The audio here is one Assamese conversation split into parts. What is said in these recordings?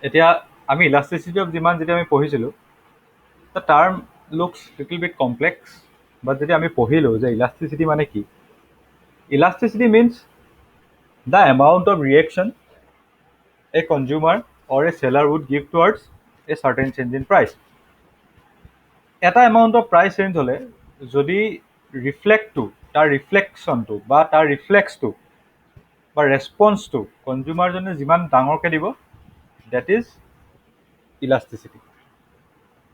এতিয়া আমি ইলাষ্টিচিটি অফ ডিমাণ্ড যেতিয়া আমি পঢ়িছিলোঁ, the term looks little bit complex, but যেতিয়া আমি পঢ়িলোঁ যে ইলাষ্টিচিটি মানে কি, elasticity means the amount of reaction a consumer or a seller would give towards a certain change in price. এটা এমাউণ্ট অফ প্ৰাইচ চেঞ্জ হ'লে যদি ৰিফ্লেক্টটো, তাৰ ৰিফ্লেকশ্যনটো বা তাৰ ৰিফ্লেক্সটো বা ৰেছপন্সটো কনজিউমাৰজনে যিমান ডাঙৰকৈ দিব, ডেট ইজ ইলাষ্টিচিটি।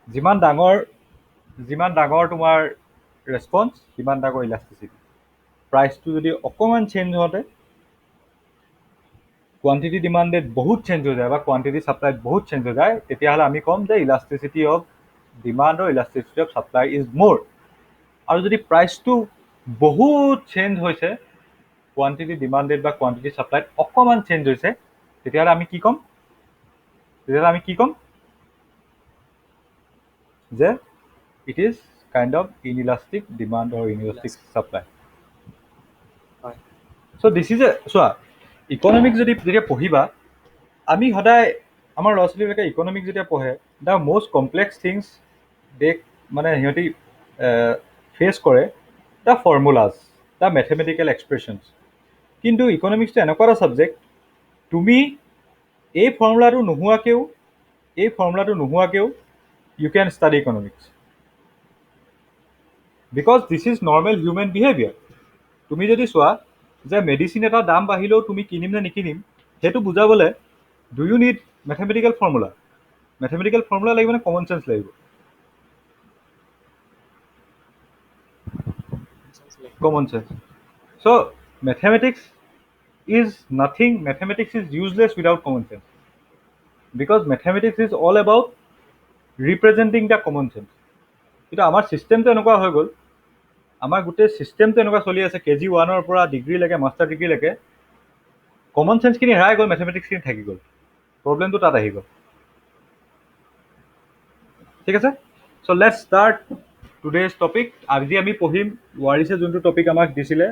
যিমান ডাঙৰ তোমাৰ ৰেছপন্স, সিমান ডাঙৰ ইলাষ্টিচিটি। প্ৰাইচটো যদি অকণমান চেঞ্জ হওঁতে কোৱান্টিটি ডিমাণ্ডেড বহুত চেঞ্জ হৈ যায় বা কোৱান্টিটি ছাপ্লাইত বহুত চেঞ্জ হৈ যায়, তেতিয়াহ'লে আমি ক'ম যে ইলাষ্টিচিটি অফ ডিমাণ্ড আৰু elasticity of supply is more. আৰু যদি প্ৰাইচটো বহুত চেঞ্জ হৈছে, কোৱান্টিটি ডিমাণ্ডেড বা কোৱান্টিটি ছাপ্লাইত অকণমান চেঞ্জ হৈছে, তেতিয়াহ'লে আমি কি ক'ম যে it is kind of inelastic demand or inelastic supply. So' this is a, চোৱা, ইকনমিক্স যেতিয়া পঢ়িবা, আমি সদায় আমাৰ ল'ৰা ছোৱালীবিলাকে ইকনমিক্স যেতিয়া পঢ়ে, দ্য মষ্ট কমপ্লেক্স থিংছ মানে সিহঁতি ফেচ কৰে the formulas, the mathematical expressions. কিন্তু ইকনমিক্সটো এনেকুৱা এটা ছাবজেক্ট, তুমি এই ফৰ্মুলাটো নোহোৱাকেও you can study economics, because this is normal human behaviour. তুমি যদি চোৱা যে মেডিচিন এটা দাম বাঢ়িলেও তুমি কিনিম নে নিকিনিম, সেইটো বুজাবলৈ do you need mathematical formula? Mathematical formula লাগিব নে কমন চেঞ্চ লাগিব? Common sense. So' mathematics is nothing, mathematics is useless without common sense, because mathematics is all about representing the common sense. কিন্তু আমাৰ ছিষ্টেমটো এনেকুৱা হৈ গ'ল, আমাৰ গোটেই ছিষ্টেমটো এনেকুৱা চলি আছে, KG 1 পৰা ডিগ্ৰীলৈকে, মাষ্টাৰ ডিগ্ৰীলৈকে কমন চেঞ্চখিনি হেৰাই গ'ল, মেথমেটিক্সখিনি থাকি গ'ল। প্ৰব্লেমটো তাত আহি গ'ল। ঠিক আছে, so' let's start today's topic. আজি আমি পঢ়িম ৱাৰিছে যোনটো টপিক আমাক দিছিলে,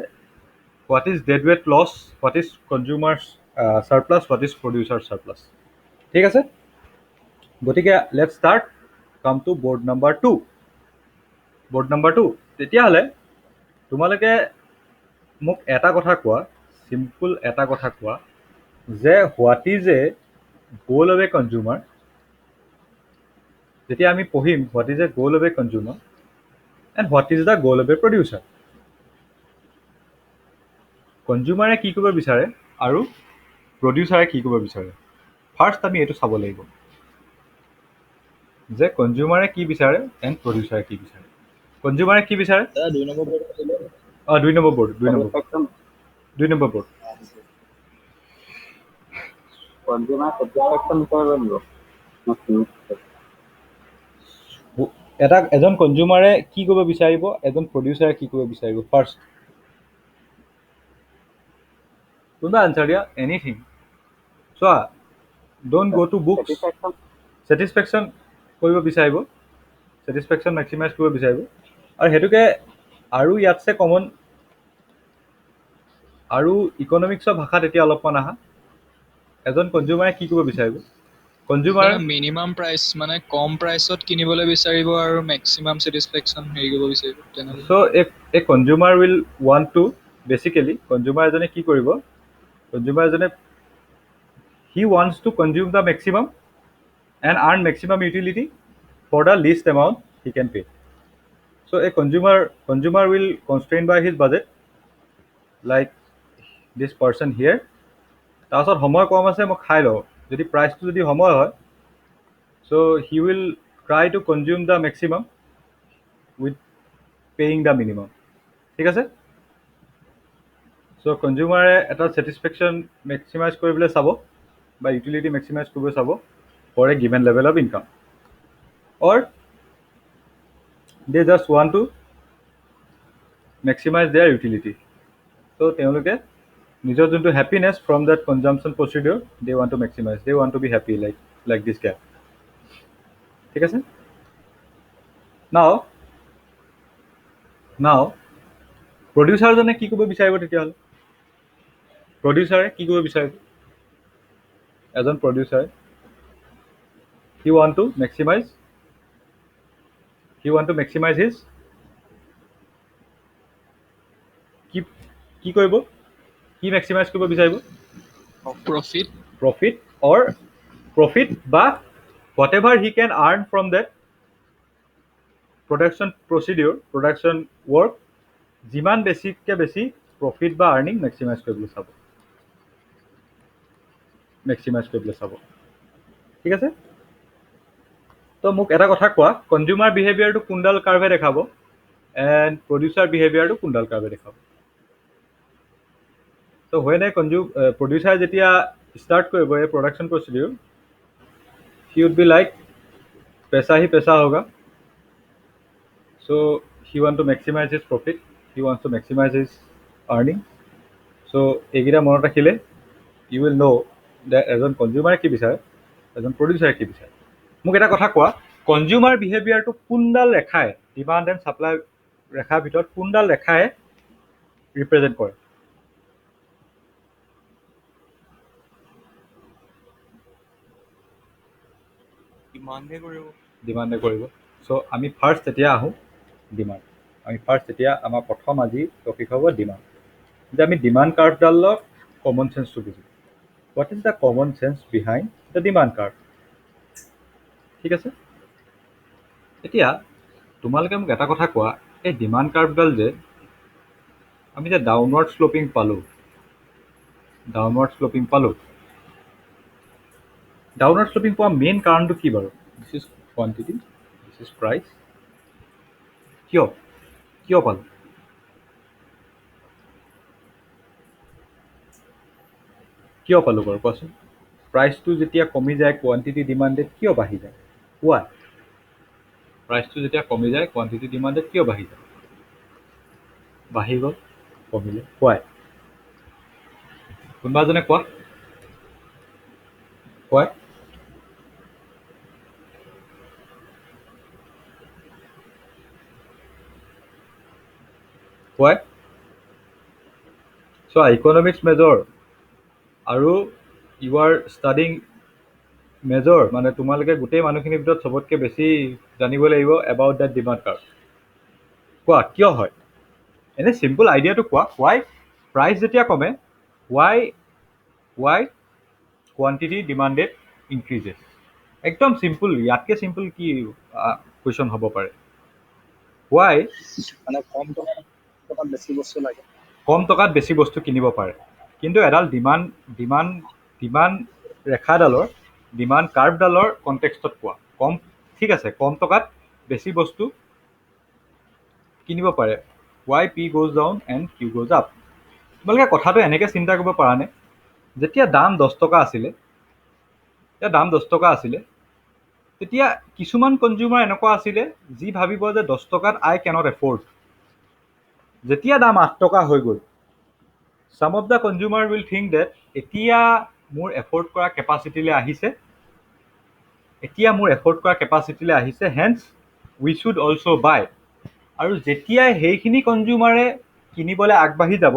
what is dead weight loss, what is consumer surplus, what is producer surplus. ঠিক আছে, গতিকে let's start. Come to board number 2। Board number 2, তেতিয়াহ'লে তোমালোকে মোক এটা কথা কোৱা, চিম্পল এটা কথা কোৱা, যে হোৱাট ইজ এ গ'ল অফ এ কনজিউমাৰ। যেতিয়া আমি পঢ়িম হোৱাট ইজ এ গ'ল of A consumer and what is the গ'ল অফ এ প্ৰডিউচাৰ। কনজিউমাৰে কি কৰিব বিচাৰে আৰু প্ৰডিউচাৰে কি কৰিব বিচাৰে, ফাৰ্ষ্ট আমি এইটো চাব লাগিব যে কনজিউমাৰে কি বিচাৰে এণ্ড প্ৰডিউচাৰে কি বিচাৰে। কনজিউমাৰে কি বিচাৰে? 2 নম্বৰ বৰ্ড। 2 number board. এজন কনজিউমাৰে কি কৰিব বিচাৰিব, এজন প্ৰডিউচাৰে কি কৰিব বিচাৰিব, ফাৰ্ষ্ট কোনোবা আনচাৰ দিয়া, এনিথিং। চোৱা, ডোণ্ট গ' টু বুকছ। ছেটিছফেকশ্যন কৰিব বিচাৰিব, ছেটিছফেকশ্যন মেক্সিমাইজ কৰিব বিচাৰিব। আৰু সেইটোকে আৰু ইয়াতছে কমন আৰু ইকনমিক্সৰ ভাষাত এতিয়া অলপমান আহা, এজন কনজিউমাৰে কি কৰিব বিচাৰিব? কনজিউমাৰ মিনিমাম প্ৰাইচ মানে কম প্ৰাইচত কিনিবলৈ বিচাৰিব আৰু মেক্সিমাম ছেটিছফেকশ্যন হেৰি কৰিব বিচাৰিব তেনেহ'লে। So' a consumer will want to, basically consumer এজনে কি কৰিব, কনজিউমাৰ এজনে he wants to consume the maximum and earn maximum utility for the least amount he can pay. So' a consumer will constrain by his budget, like this person here. তাৰপাছত সময় কম আছে, মই খাই লওঁ, যদি প্ৰাইচটো যদি সময় হয়, so' he will try to consume the maximum with paying the minimum. ঠিক আছে, চ' কনজিউমাৰে এটা ছেটিছফেকশ্যন মেক্সিমাইজ কৰিবলৈ চাব বা ইউটিলিটি মেক্সিমাইজ কৰিবলৈ চাব for a given level of income, or they just want to maximise their utility. ত' তেওঁলোকে নিজৰ যোনটো হেপিনেছ ফ্ৰম দেট কনজামশ্যন প্ৰচিডিঅ'ৰ, they want to maximise, they want to be happy like this gate. ঠিক আছে, নাও প্ৰডিউচাৰজনে কি কৰিব বিচাৰিব তেতিয়াহ'লে? প্ৰডিউচাৰে কি কৰিব বিচাৰিব? এজন প্ৰডিউচাৰে He want to maximize his কি কি কৰিব কি maximize কৰিব বিচাৰিব প্ৰফিট profit বা whatever he can earn from that production procedure production work যিমান বেছিতকৈ বেছি প্ৰফিট বা আৰ্নিং মেক্সিমাইজ কৰিবলৈ চাব ঠিক আছে তো মোক এটা কথা কোৱা কনজিউমাৰ বিহেভিয়াৰটো কোনডাল কাৰ্ভে দেখাব এণ্ড প্ৰডিউচাৰ বিহেভিয়াৰটো কোনডাল কাৰ্ভে দেখাব তো when a producer যেতিয়া start কৰিব এই production procedure he would be like पैसा ही पैसा होगा so he want to maximize his profit he wants to maximize his earning so এইকেইটা মনত ৰাখিলে you will know that এজন কনজিউমাৰে কি বিচাৰে এজন প্ৰডিউচাৰে কি বিচাৰে মোক এটা কথা কোৱা কনজিউমাৰ বিহেভিয়াৰটো কোনডাল ৰেখাই ডিমাণ্ড এণ্ড ছাপ্লাই ৰেখাৰ ভিতৰত কোনডাল ৰেখাই ৰিপ্ৰেজেণ্ট কৰে ডিমাণ্ডে কৰিব চ' আমি ফাৰ্ষ্ট এতিয়া আহোঁ ডিমাণ্ড আমি ফাৰ্ষ্ট এতিয়া আমাৰ প্ৰথম আজি টপিক হ'ব ডিমাণ্ড যে আমি ডিমাণ্ড কাৰ্ভডালৰ কমন চেন্সটো বুজিম what is the common sense behind the demand curve ঠিক আছে এতিয়া তোমালোকে মোক এটা কথা কোৱা এই ডিমাণ্ড কাৰ্ভডাল যে আমি যে ডাউনৱাৰ্ড শ্লোপিং পালোঁ ডাউনৱাৰ্ড শ্লোপিং পোৱা মেইন কাৰণটো কি বাৰু this is quantity this is price কিয় পালোঁ বাৰু কোৱাচোন প্ৰাইচটো যেতিয়া কমি যায় কোৱান্টিটি ডিমাণ্ডেড কিয় বাঢ়ি যায় ৱাই প্ৰাইচটো যেতিয়া কমি যায় কোৱান্টিটি ডিমাণ্ডেড কিয় বাঢ়ি যায় বাঢ়ি গ'ল কমিলে ৱাই কোনোবা এজনে কোৱা ৱাই চোৱা ইকনমিক্স মেজৰ আৰু ইউ আৰ ষ্টাডিং মেজৰ মানে তোমালোকে গোটেই মানুহখিনিৰ ভিতৰত চবতকৈ বেছি জানিব লাগিব এবাউট ডেট ডিমাণ্ড কাৰ্ভ কোৱা কিয় হয় এনে চিম্পল আইডিয়াটো কোৱা ৱাই প্ৰাইচ যেতিয়া কমে ৱাই কোৱান্টিটি ডিমাণ্ডেড ইনক্ৰিজেছ একদম চিম্পল ইয়াতকৈ চিম্পল কি কুৱেশ্যন হ'ব পাৰে ৱাই মানে কম টকাত বেছি বস্তু কিনিব পাৰে কিন্তু এডাল ডিমাণ্ড ৰেখাডালৰ ডিমাণ্ড কাৰ্ভডালৰ কণ্টেক্সটত কোৱা কম ঠিক আছে কম টকাত বেছি বস্তু কিনিব পাৰে why P goes down and Q goes up তোমালোকে কথাটো এনেকৈ চিন্তা কৰিব পাৰানে যেতিয়া দাম 10 টকা আছিলে তেতিয়া কিছুমান কনজিউমাৰ এনেকুৱা আছিলে যি ভাবিব যে 10 টকাত আই কেনট এফৰ্ড যেতিয়া দাম 8 টকা হৈ গ'ল some of the consumer will think that এতিয়া মোৰ এফৰ্ড কৰা কেপাচিটিলৈ আহিছে হেন্স উই শুড অলছ' বাই আৰু যেতিয়াই সেইখিনি কনজিউমাৰে কিনিবলৈ আগবাঢ়ি যাব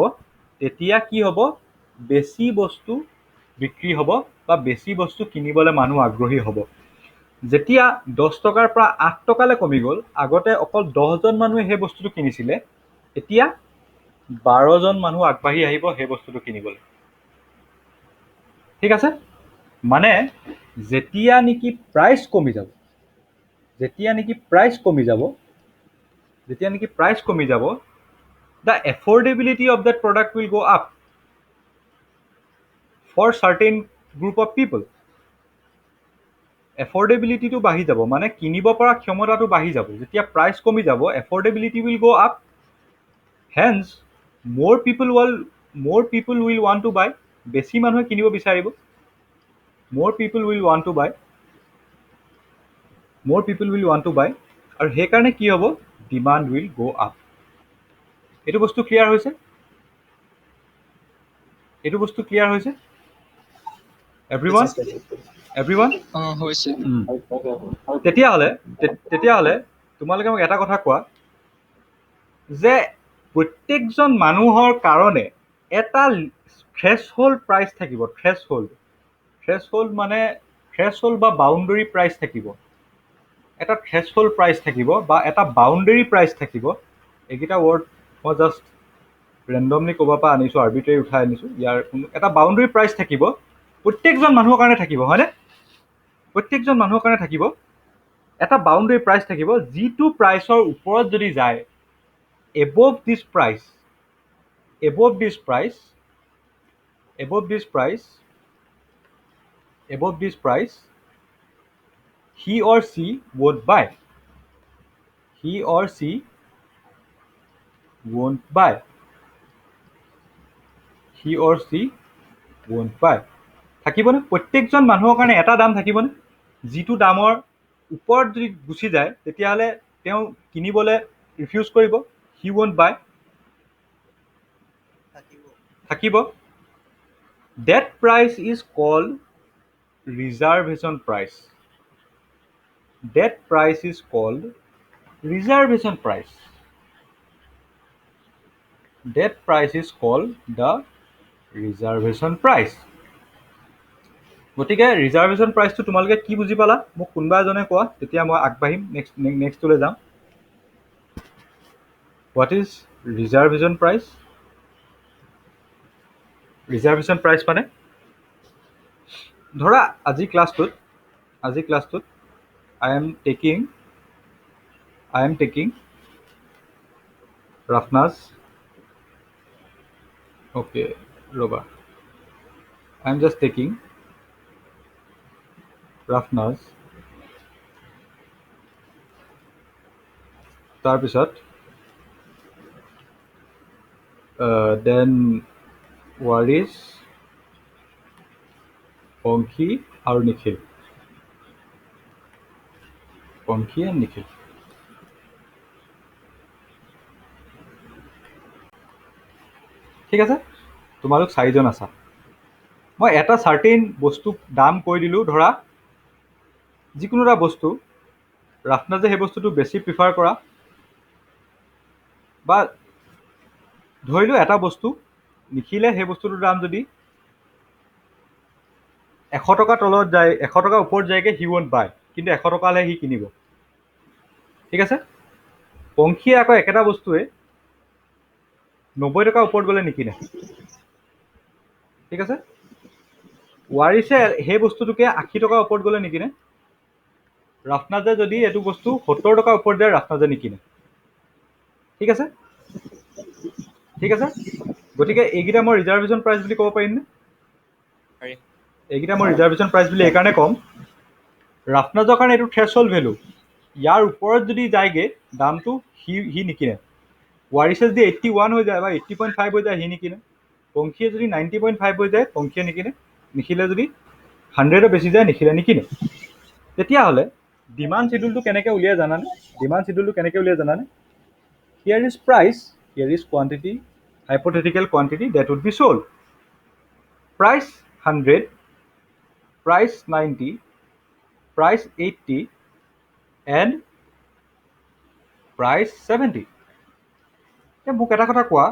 তেতিয়া কি হ'ব বেছি বস্তু বিক্ৰী হ'ব বা বেছি বস্তু কিনিবলৈ মানুহ আগ্ৰহী হ'ব যেতিয়া 10 টকাৰ পৰা 8 টকালৈ কমি গ'ল আগতে অকল 10জন মানুহে সেই বস্তুটো কিনিছিলে এতিয়া 12জন মানুহ আগবাঢ়ি আহিব সেই বস্তুটো কিনিবলৈ ঠিক আছে মানে যেতিয়া নেকি প্ৰাইচ কমি যাব the affordability of that product will go up for certain group of people affordability বাঢ়ি যাব মানে কিনিব পৰা ক্ষমতাটো বাঢ়ি যাব যেতিয়া প্ৰাইচ কমি যাব affordability will go up hence more people will want to buy বেছি মানুহে কিনিব বিচাৰিব more people will want to buy আৰু সেইকাৰণে কি হ'ব demand will go up এইটো বস্তু ক্লিয়াৰ হৈছে everyone হৈছে তেতিয়াহ'লে তোমালোকে মোক এটা কথা কোৱা যে প্ৰত্যেকজন মানুহৰ কাৰণে এটা থ্ৰেছহোল্ড প্ৰাইচ থাকিব থ্ৰেছহোল্ড মানে থ্ৰেছহোল্ড বা বাউণ্ডেৰী প্ৰাইচ থাকিব, এটা থ্ৰেছহোল্ড প্ৰাইচ থাকিব বা এটা বাউণ্ডেৰী প্ৰাইচ থাকিব। এইকেইটা ৱৰ্ড মই জাষ্ট ৰেণ্ডমলি ক'ৰবাৰ পৰা আনিছোঁ, আৰ্বিট্ৰেৰী উঠাই আনিছোঁ। ইয়াৰ কোনো এটা বাউণ্ডেৰী প্ৰাইচ থাকিব, প্ৰত্যেকজন মানুহৰ কাৰণে থাকিব, হয়নে? প্ৰত্যেকজন মানুহৰ কাৰণে থাকিব এটা বাউণ্ডেৰী প্ৰাইচ থাকিব, যিটো প্ৰাইচৰ ওপৰত যদি যায়, above this price, above this price, above this price, above this price, he or she won't buy, he or she won't buy, he or she won't buy। থাকিবনে? প্ৰত্যেকজন মানুহৰ কাৰণে এটা দাম থাকিবনে? যিটো দামৰ ওপৰত যদি গুচি যায় তেতিয়াহ'লে তেওঁ কিনিবলৈ ৰিফিউজ কৰিব, he won't buy। থাকিব। That price is called reservation price, that price is called reservation price, that price is called the reservation price। গতিকে ৰিজাৰ্ভেশ্যন প্ৰাইচটো তোমালোকে কি বুজি পালা? মোক কোনোবা এজনে কোৱা, তেতিয়া মই আগবাঢ়িম নেক্সটলৈ যাম। What is reservation price? Reservation price মানে ধৰা আজি ক্লাছটোত আই এম টেকিং ৰাফনাজ, অ'কে ৰ'বা, আই এম জাষ্ট টেকিং ৰাফনাজ, তাৰপিছত দেন ৱাৰিছ, পংখী আৰু নিখিল, পংখী এণ্ড নিখিল। ঠিক আছে, তোমালোক 4জন আছা। মই এটা চাৰ্টেইন বস্তু দাম কৈ দিলোঁ, ধৰা যিকোনো এটা বস্তু, ৰাফনাজে সেই বস্তুটো বেছি প্ৰিফাৰ কৰা, বা ধৰিলোঁ এটা বস্তু নিখিলে সেই বস্তুটোৰ দাম যদি 100 টকা তলত যায়, 100 টকা ওপৰত যায়গৈ, হি ৱন্ট বাই, কিন্তু 100 টকা হ'লে সি কিনিব। ঠিক আছে, পংখীয়ে আকৌ একেটা বস্তুৱে 90 টকা ওপৰত গ'লে নিকিনে। ঠিক আছে, ৱাৰিছে সেই বস্তুটোকে 80 টকা ওপৰত গ'লে নিকিনে। ৰাফনাজে যদি এইটো বস্তু 70 টকা ওপৰত যায়, ৰাফনাজে নিকিনে। ঠিক আছে, ঠিক আছে, গতিকে এইকেইটা মই ৰিজাৰ্ভেশ্যন প্ৰাইচ বুলি ক'ব পাৰিমনে? এইকেইটা মই ৰিজাৰ্ভেশ্যন প্ৰাইচ বুলি এইকাৰণে ক'ম, ৰাফনাজৰ কাৰণে এইটো থ্ৰেছহোল্ড ভেলু, ইয়াৰ ওপৰত যদি যায়গৈ দামটো সি নিকিনে। ৱাৰিছে যদি 81 হৈ যায় বা 80.5 হৈ যায়, সি নিকিনে। পংখীয়ে যদি 90.5 হৈ যায়, পংখীয়ে নিকিনে। নিখিলে যদি 100ৰ বেছি যায়, নিখিলে নিকিনে। তেতিয়াহ'লে ডিমাণ্ড চিডুলটো কেনেকৈ উলিয়াই জানানে? ডিমাণ্ড চিডুলটো কেনেকৈ উলিয়াই জানানে? Here is price, here is quantity, hypothetical quantity that would be sold. Price 100, price 90, price 80, and price 70. মোক এটা কথা কোৱা,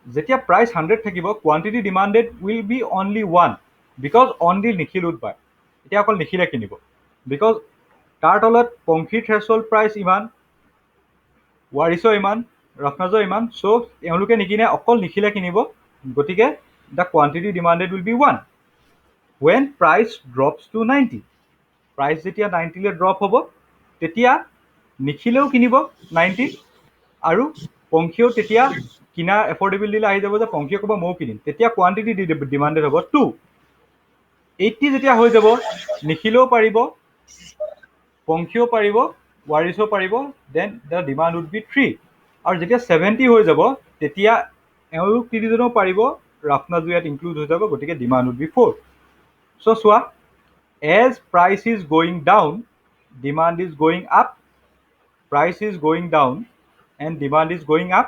যেতিয়া প্ৰাইচ 100 থাকিব, quantity demanded will be only 1, because only Nikhil would buy. এতিয়া অকল নিখিলে কিনিব, বিকজ তাৰ তলত পংখীৰ থ্ৰেছহোল্ড প্ৰাইচ ইমান, ৱাৰিছৰ ইমান, ৰাফনাজৰ ইমান, চ' এওঁলোকে নিকিনে, অকল নিখিলে কিনিব। গতিকে the quantity demanded will be 1 when price drops to 90। Price যেতিয়া 90লৈ ড্ৰপ হ'ব, তেতিয়া নিখিলেও কিনিব 90, আৰু পংখীয়েও তেতিয়া কিনাৰ এফৰ্ডেবিলিটিলৈ আহি যাব যে পংখীয়ে ক'ব ময়ো কিনিম। তেতিয়া কোৱান্টিটি ডিমাণ্ডেড হ'ব 2। 80 যেতিয়া হৈ যাব, নিখিলেও পাৰিব, পংখীয়েও পাৰিব, ৱাৰিছেও পাৰিব, then the demand would be 3। আৰু যেতিয়া 70 হৈ যাব, তেতিয়া এওঁলোক তিনিজনেও পাৰিব, ৰাফনাজো ইয়াত ইনক্লুড হৈ যাব, গতিকে ডিমাণ্ড উড বি 4। চ' চোৱা, as price is going down, demand is going up, price is going down and demand is going up.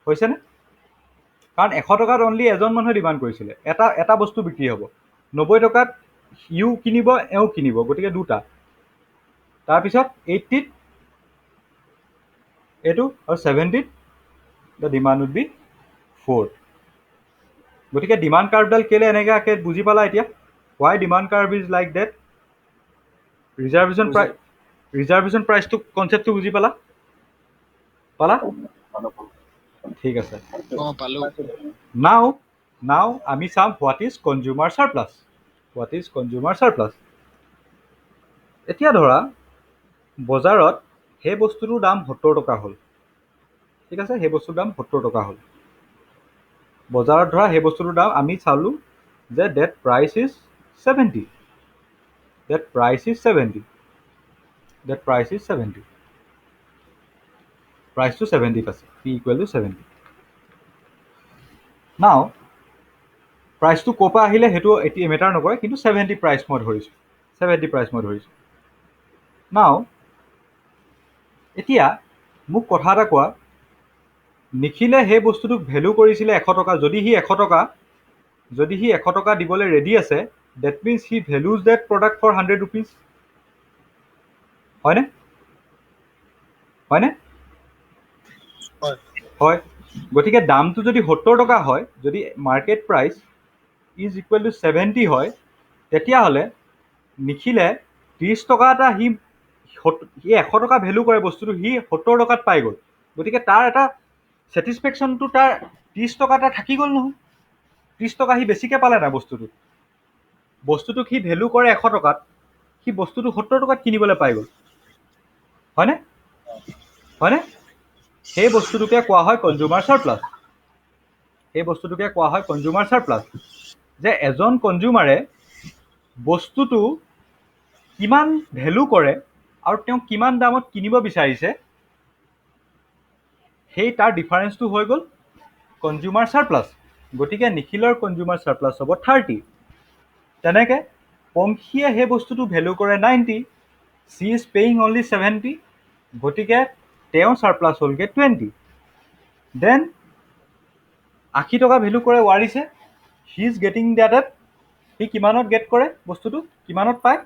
হৈছেনে? কাৰণ 100 টকাত অনলি এজন মানুহে ডিমাণ্ড কৰিছিলে, এটা বস্তু বিক্ৰী হ'ব। 90 টকাত সিও কিনিব, এওঁ কিনিব, গতিকে দুটা। তাৰপিছত 80ত এইটো, আৰু 70ত দ্য ডিমাণ্ড উড বি 4। গতিকে ডিমাণ্ড কাৰ্ভডাল কেলৈ এনেকৈ আঁকে বুজি পালা এতিয়া? why demand curve is like that? Reservation প্ৰাইচটো কনচেপ্টটো বুজি পালা? ঠিক আছে। পালো। নাও আমি চাম হোৱাট ইজ কনজিউমাৰ চাৰপ্লাছ। এতিয়া ধৰা বজাৰত সেই বস্তুটোৰ দাম 70 টকা হ'ল, ঠিক আছে, সেই বস্তুৰ দাম 70 টকা হ'ল। বজাৰত ধৰা সেই বস্তুটোৰ দাম আমি চালোঁ যে ডেট প্ৰাইচ ইজ 70, প্ৰাইচটো 70 আছে, P ইকুৱেল টু 70। নাও প্ৰাইচটো ক'ৰ পৰা আহিলে সেইটো এতিয়া মেটাৰ নকৰে, কিন্তু 70 প্ৰাইচ মই ধৰিছোঁ। নাও এতিয়া মোক কথা এটা কোৱা, নিখিলে সেই বস্তুটোক ভেলু কৰিছিলে 100 টকা। যদি সি 100 টকা দিবলৈ ৰেডি আছে, that means he values that product for 100 rupees. হয়নে? হয়। গতিকে দামটো যদি 70 টকা হয়, যদি market price is equal to 70 হয়, তেতিয়াহ'লে নিখিলে 30 টকা এটা সি 100 টকা ভেলু কৰে বস্তুটো, সি 70 টকাত পাই গ'ল। গতিকে তাৰ এটা ছেটিছফেকশ্যনটো তাৰ 30 টকা এটা থাকি গ'ল নহয়। 30 টকা সি বেছিকৈ পালে নাই বস্তুটোক সি ভেলু কৰে 100 টকাত, সি বস্তুটো 70 টকাত কিনিবলৈ পাই গ'ল। হয়নে? সেই বস্তুটোকে কোৱা হয় কনজিউমাৰ চাৰপ্লাছ। যে এজন কনজিউমাৰে বস্তুটো কিমান ভেলু কৰে আৰু তেওঁ কিমান দামত কিনিব বিচাৰিছে, সেই তাৰ ডিফাৰেঞ্চটো হৈ গ'ল কনজিউমাৰ চাৰপ্লাছ। গতিকে নিখিলৰ কনজিউমাৰ চাৰপ্লাছ হ'ব 30। তেনেকৈ পংখীয়ে সেই বস্তুটো ভেলু কৰে 90, চি ইজ পেয়িং অনলি 70, গতিকে তেওঁ চাৰপ্লাছ হ'লগৈ 20। দেন 80 টকা ভেলু কৰে ৱাৰিছে, he is getting that at, সি কিমানত গেট কৰে বস্তুটো, কিমানত পায়?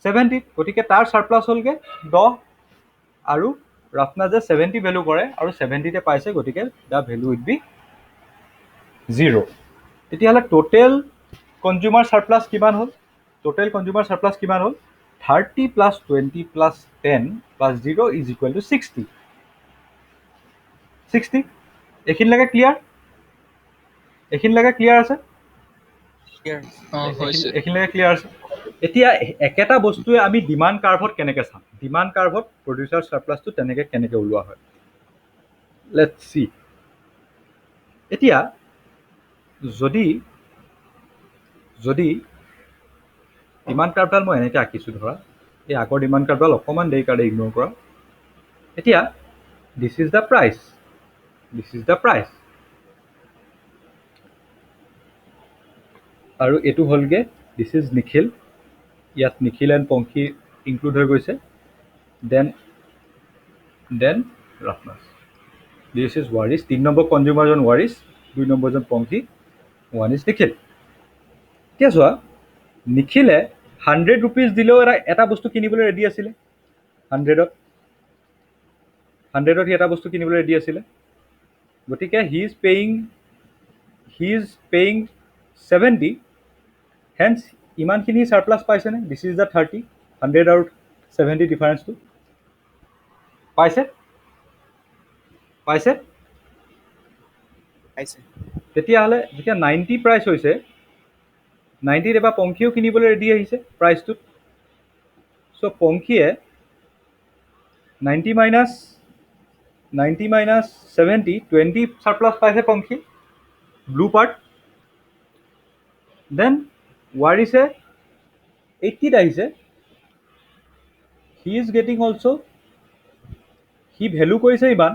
70। গতিকে তাৰ চাৰপ্লাছ হ'লগৈ 10, আৰু ৰাফনাজে 70 ভেলু কৰে আৰু 70তে পাইছে, গতিকে দ্য ভেলু উইড বি 0। তেতিয়াহ'লে টোটেল কনজিউমাৰ চাৰপ্লাছ কিমান হ'ল? 30 plus 20 plus 10 plus 0 is equal to 60। এইখিনিলৈকে ক্লিয়াৰ আছে? এইখিনিলৈকে ক্লিয়াৰ আছে। এতিয়া একেটা বস্তুৱে আমি ডিমাণ্ড কাৰ্ভত কেনেকৈ চাম? ডিমাণ্ড কাৰ্ভত প্ৰডিউচাৰ চাৰপ্লাছটো কেনেকৈ ওলোৱা হয়? Let's C. এতিয়া যদি ডিমাণ্ড কাৰ্ভডাল মই এনেকৈ আঁকিছোঁ, ধৰা এই আগৰ ডিমাণ্ড কাৰ্ভডাল অকণমান দেৰি কাৰণে ইগন'ৰ কৰা। এতিয়া দিছ ইজ দ্য প্ৰাইচ, আৰু এইটো হ'লগৈ দিছ ইজ নিখিল। ইয়াত নিখিল এণ্ড পংখী ইনক্লুড হৈ গৈছে। Then Rafnaz. This is Waris. 3 number কনজিউমাৰজন ৱাৰিছ, 2 নম্বৰজন পংখী, 1 ইজ নিখিল। এতিয়া চোৱা, নিখিলে 100 ৰুপিজ দিলেও এটা বস্তু কিনিবলৈ ৰেডি আছিলে। 100ত সি এটা বস্তু কিনিবলৈ ৰেডি আছিলে। গতিকে হি ইজ পেয়িং 70, হেন্স ইমানখিনি চাৰপ্লাছ পাইছেনে? দিছ ইজ দ্য 30, 100 আৰু 70 ডিফাৰেঞ্চটো পাইছে? তেতিয়াহ'লে যেতিয়া 90 প্ৰাইচ হৈছে, 90ত এবাৰ পংখীয়েও কিনিবলৈ ৰেডি আহিছে প্ৰাইচটোত। চ' পংখীয়ে 90 মাইনাছ 70, 20 চাৰপ্লাছ পাইছে পংখী, ব্লু পাৰ্ট। দেন ৱাৰিছে 80ত আহিছে, হি ইজ গেটিং অলছ', সি ভেলু কৰিছে ইমান,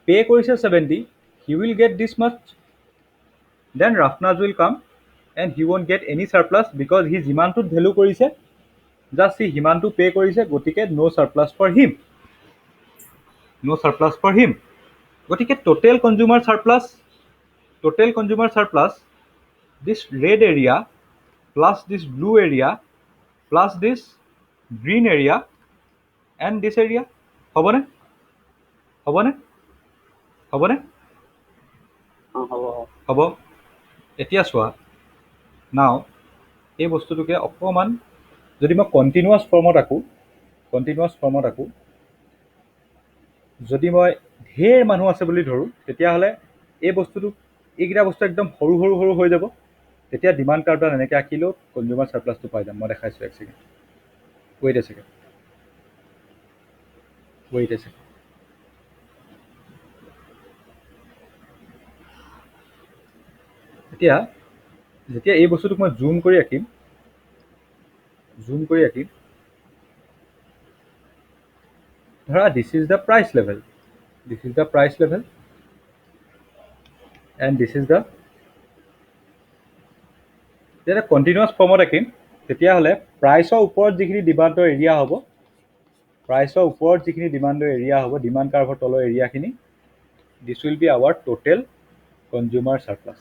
পে' কৰিছে 70, he will get this much. Then Rafnaz will come and he won't get any surplus, because সি যিমানটোত ভেলু কৰিছে জাষ্ট সি সিমানটো পে' কৰিছে, গতিকে ন' চাৰপ্লাছ ফৰ হিম। গতিকে total consumer surplus this red area plus this blue area plus this green area and this area. হ'বনে? হ'ব। এতিয়া চোৱা, নাও এই বস্তুটোকে অকণমান যদি মই কণ্টিনিউৱাছ ফৰ্মত আঁকো, যদি মই ঢেৰ মানুহ আছে বুলি ধৰোঁ, তেতিয়াহ'লে এইকেইটা বস্তু একদম সৰু সৰু সৰু হৈ যাব। তেতিয়া ডিমাণ্ড কাৰ্ভডাল এনেকৈ আঁকিলেও কনজিউমাৰ চাৰ্প্লাছটো পাই যাম। মই দেখাইছোঁ এক ছেকেণ্ড, ৱেইট এ ছেকেণ্ড। এতিয়া যেতিয়া এই বস্তুটোক মই জুম কৰি আঁকিম, ধৰা this is the price level, and this is the, যেতিয়া কণ্টিনিউৱাছ ফৰ্মত আঁকিম, তেতিয়াহ'লে প্ৰাইচৰ ওপৰত যিখিনি ডিমাণ্ডৰ এৰিয়া হ'ব, ডিমাণ্ড কাৰ্ভৰ তলৰ এৰিয়াখিনি, this will be our total consumer surplus.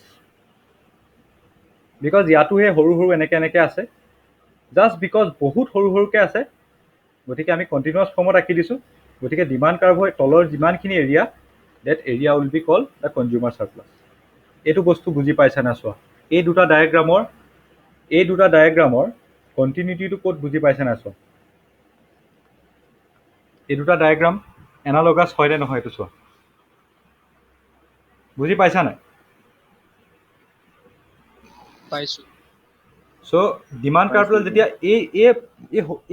Because ইয়াতো সেই সৰু সৰু এনেকৈ আছে, জাষ্ট বিকজ বহুত সৰু সৰুকৈ আছে, গতিকে আমি কণ্টিনিউৱাছ ফৰ্মত আঁকি দিছোঁ। গতিকে ডিমাণ্ড কাৰ্ভৰ তলৰ যিমানখিনি area, that area will be call the consumer surplus. এইটো বস্তু বুজি পাইছা না? চোৱা, এই দুটা ডায়েগ্ৰামৰ কণ্টিনিউটিটো ক'ত বুজি পাইছা না? চোৱা, এই দুটা ডায়েগ্ৰাম এনালগাছ হয়নে নহয় এইটো চোৱা, বুজি পাইছা নাই? পাইছোঁ। চ' ডিমাণ্ড কাৰ্ভডাল যেতিয়া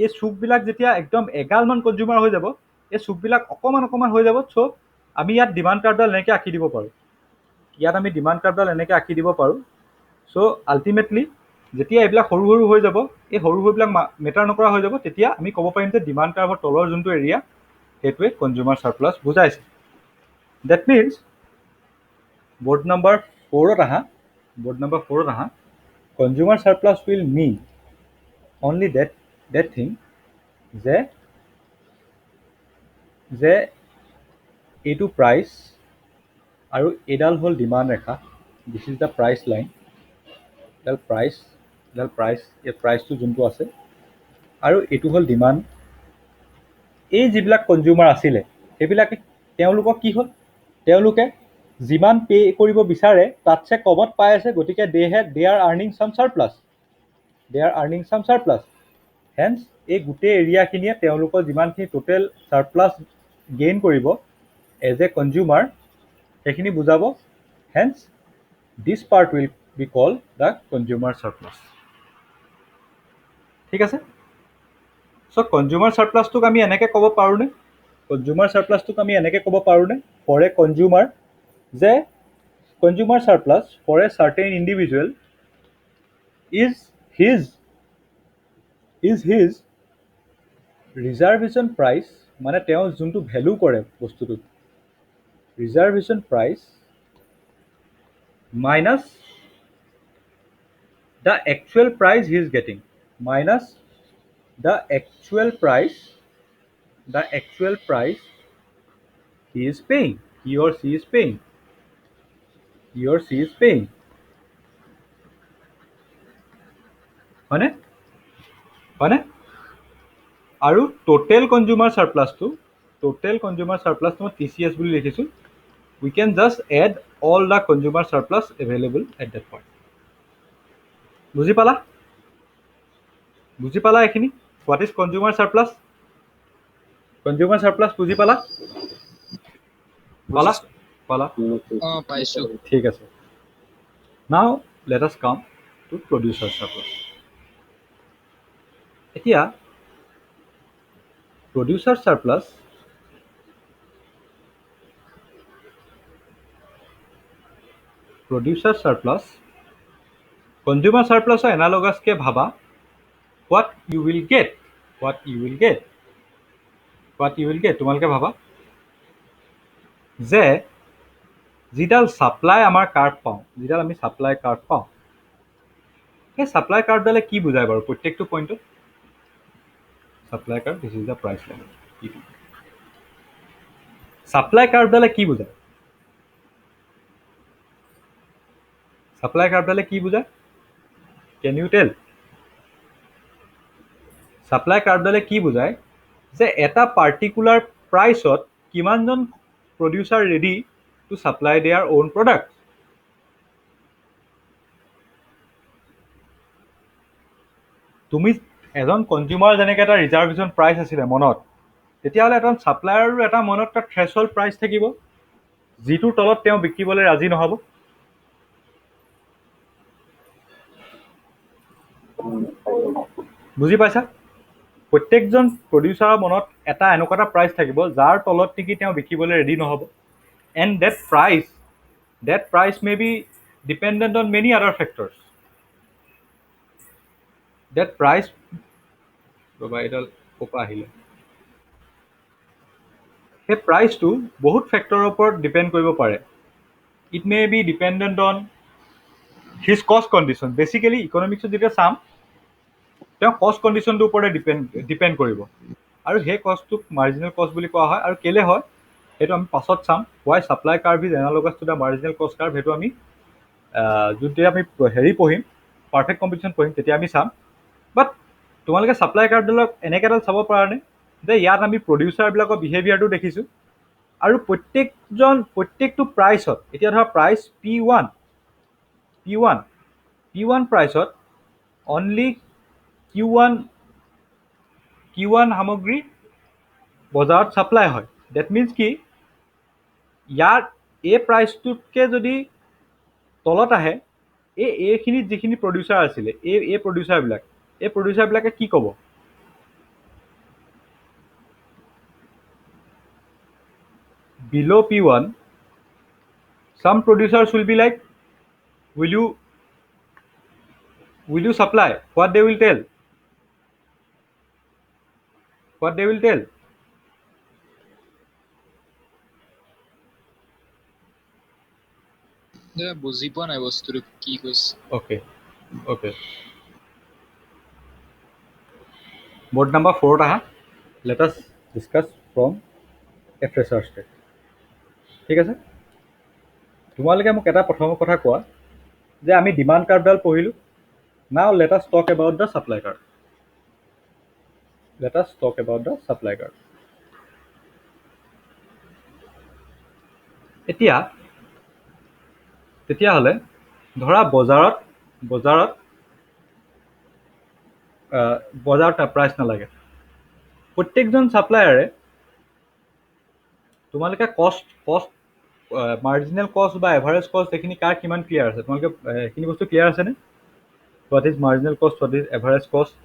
এই চুকবিলাক যেতিয়া একদম এগালমান কনজিউমাৰ হৈ যাব, এই চুকবিলাক অকণমান হৈ যাব। চ' আমি ইয়াত ডিমাণ্ড কাৰ্ভডাল এনেকৈ আঁকি দিব পাৰোঁ। চ' আল্টিমেটলি যেতিয়া এইবিলাক সৰু সৰু হৈ যাব, এই সৰু সৰুবিলাক মেটাৰ নকৰা হৈ যাব, তেতিয়া আমি ক'ব পাৰিম যে ডিমাণ্ড কাৰ্ভৰ তলৰ যোনটো এৰিয়া, সেইটোৱে কনজিউমাৰ চাৰ্প্লাছ বুজাইছে। ডেট মিনছ বৰ্ড নাম্বাৰ 4ত আহা, consumer surplus will mean only that thing যে এইটো প্ৰাইচ আৰু এইডাল হ'ল ডিমাণ্ড ৰেখা, this is the price line, এই প্ৰাইচটো যোনটো আছে, আৰু এইটো হ'ল ডিমাণ্ড। এই যিবিলাক কনজিউমাৰ আছিলে, সেইবিলাকে তেওঁলোকক কি হ'ল, তেওঁলোকে যিমান পে' কৰিব বিচাৰে তাতছে কমত পাই আছে, গতিকে দে আৰ আৰ্নিং চাম চাৰ্প্লাছ। হেন্স এই গোটেই এৰিয়াখিনিয়ে তেওঁলোকৰ যিমানখিনি টোটেল চাৰ্প্লাছ গেইন কৰিব এজ এ কনজিউমাৰ, সেইখিনি বুজাব। Hence this part will be call the consumer surplus. ঠিক আছে? চ' কনজিউমাৰ চাৰ্প্লাছটোক আমি এনেকৈ ক'ব পাৰোঁনে? ফৰ এ কনজিউমাৰ, যে consumer surplus for a certain individual is his reservation price, মানে তেওঁ যোনটো ভেলু কৰে বস্তুটোত, reservation price minus the actual price he is getting, he or she is paying. হয়নে? আৰু টোটেল কনজিউমাৰ চাৰ্প্লাছটো মই TCS বুলি লিখিছোঁ। We can just add all the consumer surplus available at that point. বুজি পালা এইখিনি? What is consumer surplus? বুজি পালা? পাইছোঁ। ঠিক আছে। Now let us come to producer surplus. এতিয়া producer surplus consumer surplus analogous ke bhaba what you will get তোমালোকে ভাবা যে যিডাল সাপ্লাই আমাৰ কাৰ্ভ পাওঁ, সেই সাপ্লাই কাৰ্ভডালে কি বুজায় বাৰু প্ৰত্যেকটো পইণ্টত? Supply curve, this is the price level. Supply কাৰ্ভডালে কি বুজায়? কেন ইউ টেল? সাপ্লাই কাৰ্ভডালে কি বুজায় যে এটা পাৰ্টিকুলাৰ প্ৰাইচত কিমানজন producer ready to supply there on product. তুমি এজন কনজিউমাৰ যেনেকৈ এটা ৰিজাৰ্ভেশ্যন প্ৰাইচ আছিলে মনত, তেতিয়াহ'লে এজন ছাপ্লায়াৰো এটা মনত এটা থ্ৰেছহল্ড প্ৰাইচ থাকিব যিটোৰ তলত তেওঁ বিকিবলৈ ৰাজি নহ'ব। বুজি পাইছা? প্ৰত্যেকজন প্ৰডিউচাৰৰ মনত এটা এনেকুৱা এটা প্ৰাইচ থাকিব যাৰ তলত নেকি তেওঁ বিকিবলৈ ৰেডি নহ'ব। And that price may be dependent on many other factors. That price ৰ'বা এইডাল ক'পা আহিলে, সেই প্ৰাইচটো বহুত ফেক্টৰৰ ওপৰত ডিপেণ্ড কৰিব পাৰে। It may be dependent on his কষ্ট কণ্ডিশ্যন। বেচিকেলি ইকনমিক্সত যেতিয়া চাম, তেওঁ কষ্ট কণ্ডিশ্যনটোৰ ওপৰতে ডিপেণ্ড কৰিব, আৰু সেই কষ্টটোক মাৰ্জিনেল কষ্ট বুলি কোৱা হয়। আৰু কেলৈ হয় সেইটো আমি পাছত চাম। Why supply curve is analogous to the marginal cost curve, সেইটো আমি যেতিয়া আমি পঢ়িম, পাৰফেক্ট কম্পিটিশ্যন পঢ়িম, তেতিয়া আমি চাম। বাট তোমালোকে ছাপ্লাই কাৰ্ভডালক এনেকৈ এডাল চাব পাৰানে যে ইয়াত আমি প্ৰডিউচাৰবিলাকৰ বিহেভিয়াৰটো দেখিছোঁ, আৰু প্ৰত্যেকটো প্ৰাইচত, এতিয়া ধৰা প্ৰাইচ P1 প্ৰাইচত অনলি Q1 সামগ্ৰী বজাৰত ছাপ্লাই হয়। ডেট মিনছ কি, ইয়াৰ এই প্ৰাইচটোতকৈ যদি তলত আহে, এইখিনিত যিখিনি প্ৰডিউচাৰ আছিলে, এই প্ৰডিউচাৰবিলাকে কি ক'ব? Below P1, some producers will be like, will you supply? What they will tell? বুজি পোৱা নাই বস্তুটো কি কৈছে। Okay. Board number 4 আহা। Let us discuss from a fresher state. ঠিক আছে? তোমালোকে মোক এটা প্ৰথম কথা কোৱা যে আমি ডিমাণ্ড কাৰ্ভডাল পঢ়িলোঁ। Now let us talk about the supply curve. তেতিয়াহ'লে ধৰা বজাৰত প্ৰাইচ নালাগে। প্ৰত্যেকজন ছাপ্লায়াৰে তোমালোকে কষ্ট মাৰ্জিনেল কষ্ট বা এভাৰেজ কষ্ট এইখিনি কাৰ কিমান ক্লিয়াৰ আছে? তোমালোকে এইখিনি বস্তু ক্লিয়াৰ আছেনে? হোৱাট ইজ মাৰ্জিনেল কষ্ট, হোৱাট ইজ এভাৰেজ কষ্ট?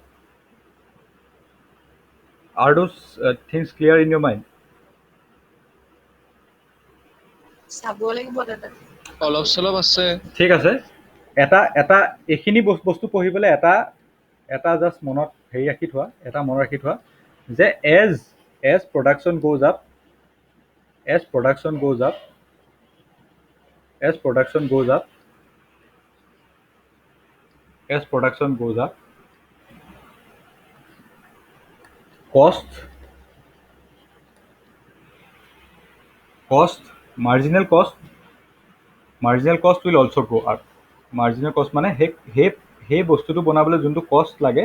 Are those things clear in your mind? অলপ চলপ আছে। ঠিক আছে। এটা এইখিনি বস্তু পঢ়িবলৈ এটা জাষ্ট মনত ৰাখি থোৱা যে as production goes up, marginal cost will also go up. Marginal cost মানে সেই বস্তুটো বনাবলৈ যোনটো কষ্ট লাগে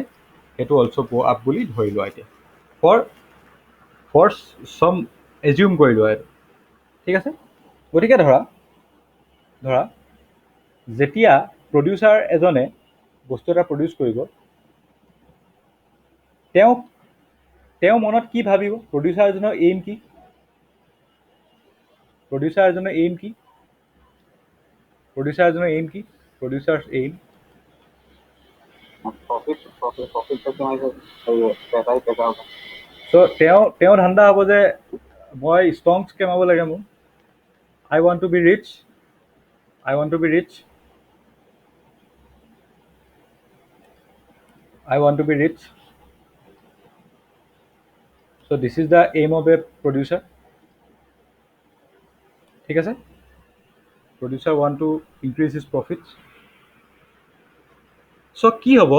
সেইটো also go up বুলি ধৰি লোৱা এতিয়া। for some assume কৰি লোৱা এইটো। ঠিক আছে? গতিকে ধৰা যেতিয়া প্ৰডিউচাৰ এজনে বস্তু এটা প্ৰডিউচ কৰিব, তেওঁ মনত কি ভাবিব? প্ৰডিউচাৰ এজনৰ এইম কি? প্ৰডিউচাৰ এইম চ' তেওঁ ধান্দা হ'ব যে মই ষ্টংছ কমাব লাগে, মোৰ I want to be rich. So this is the aim of a producer. ঠিক আছে? Producer want to increase his profits. So কি হ'ব?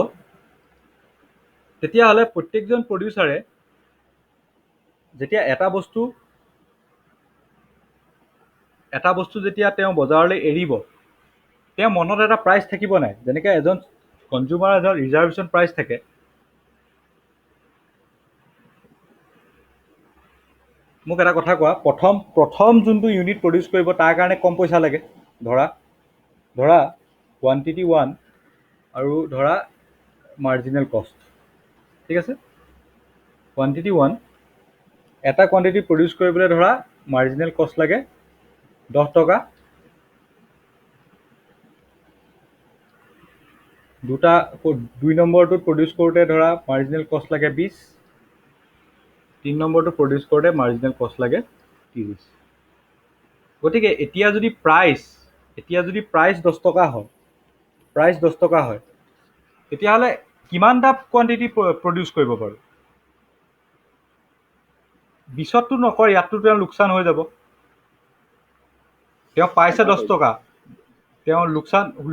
তেতিয়াহ'লে প্ৰত্যেকজন প্ৰডিউচাৰে যেতিয়া এটা বস্তু যেতিয়া তেওঁ বজাৰলৈ এৰিব, তেওঁ মনত এটা প্ৰাইচ থাকিব নাই? যেনেকৈ এজন কনজিউমাৰ এজন ৰিজাৰ্ভেশ্যন প্ৰাইচ থাকে। মোক এটা কথা কোৱা, প্ৰথম যোনটো ইউনিট প্ৰডিউচ কৰিব তাৰ কাৰণে কম পইচা লাগে। ধৰা কোৱান্টিটি 1 আৰু ধৰা মাৰ্জিনেল কষ্ট। ঠিক আছে, কোৱান্টিটি 1 এটা কোৱান্টিটি প্ৰডিউচ কৰিবলৈ ধৰা মাৰ্জিনেল কষ্ট লাগে 10 টকা, দুই নম্বৰটোত প্ৰডিউচ কৰোঁতে ধৰা মাৰ্জিনেল কষ্ট লাগে 20, 3 নম্বৰটো প্ৰডিউচ কৰোঁতে মাৰ্জিনেল কষ্ট লাগে 30। গতিকে এতিয়া যদি প্ৰাইচ 10 টকা হয়, তেতিয়াহ'লে কিমানটা কোৱান্টিটি প্ৰডিউচ কৰিব পাৰোঁ? 20তটো নকৰে, ইয়াততো তেওঁ লোকচান হৈ যাব। তেওঁ পাইছে 10 টকা, তেওঁ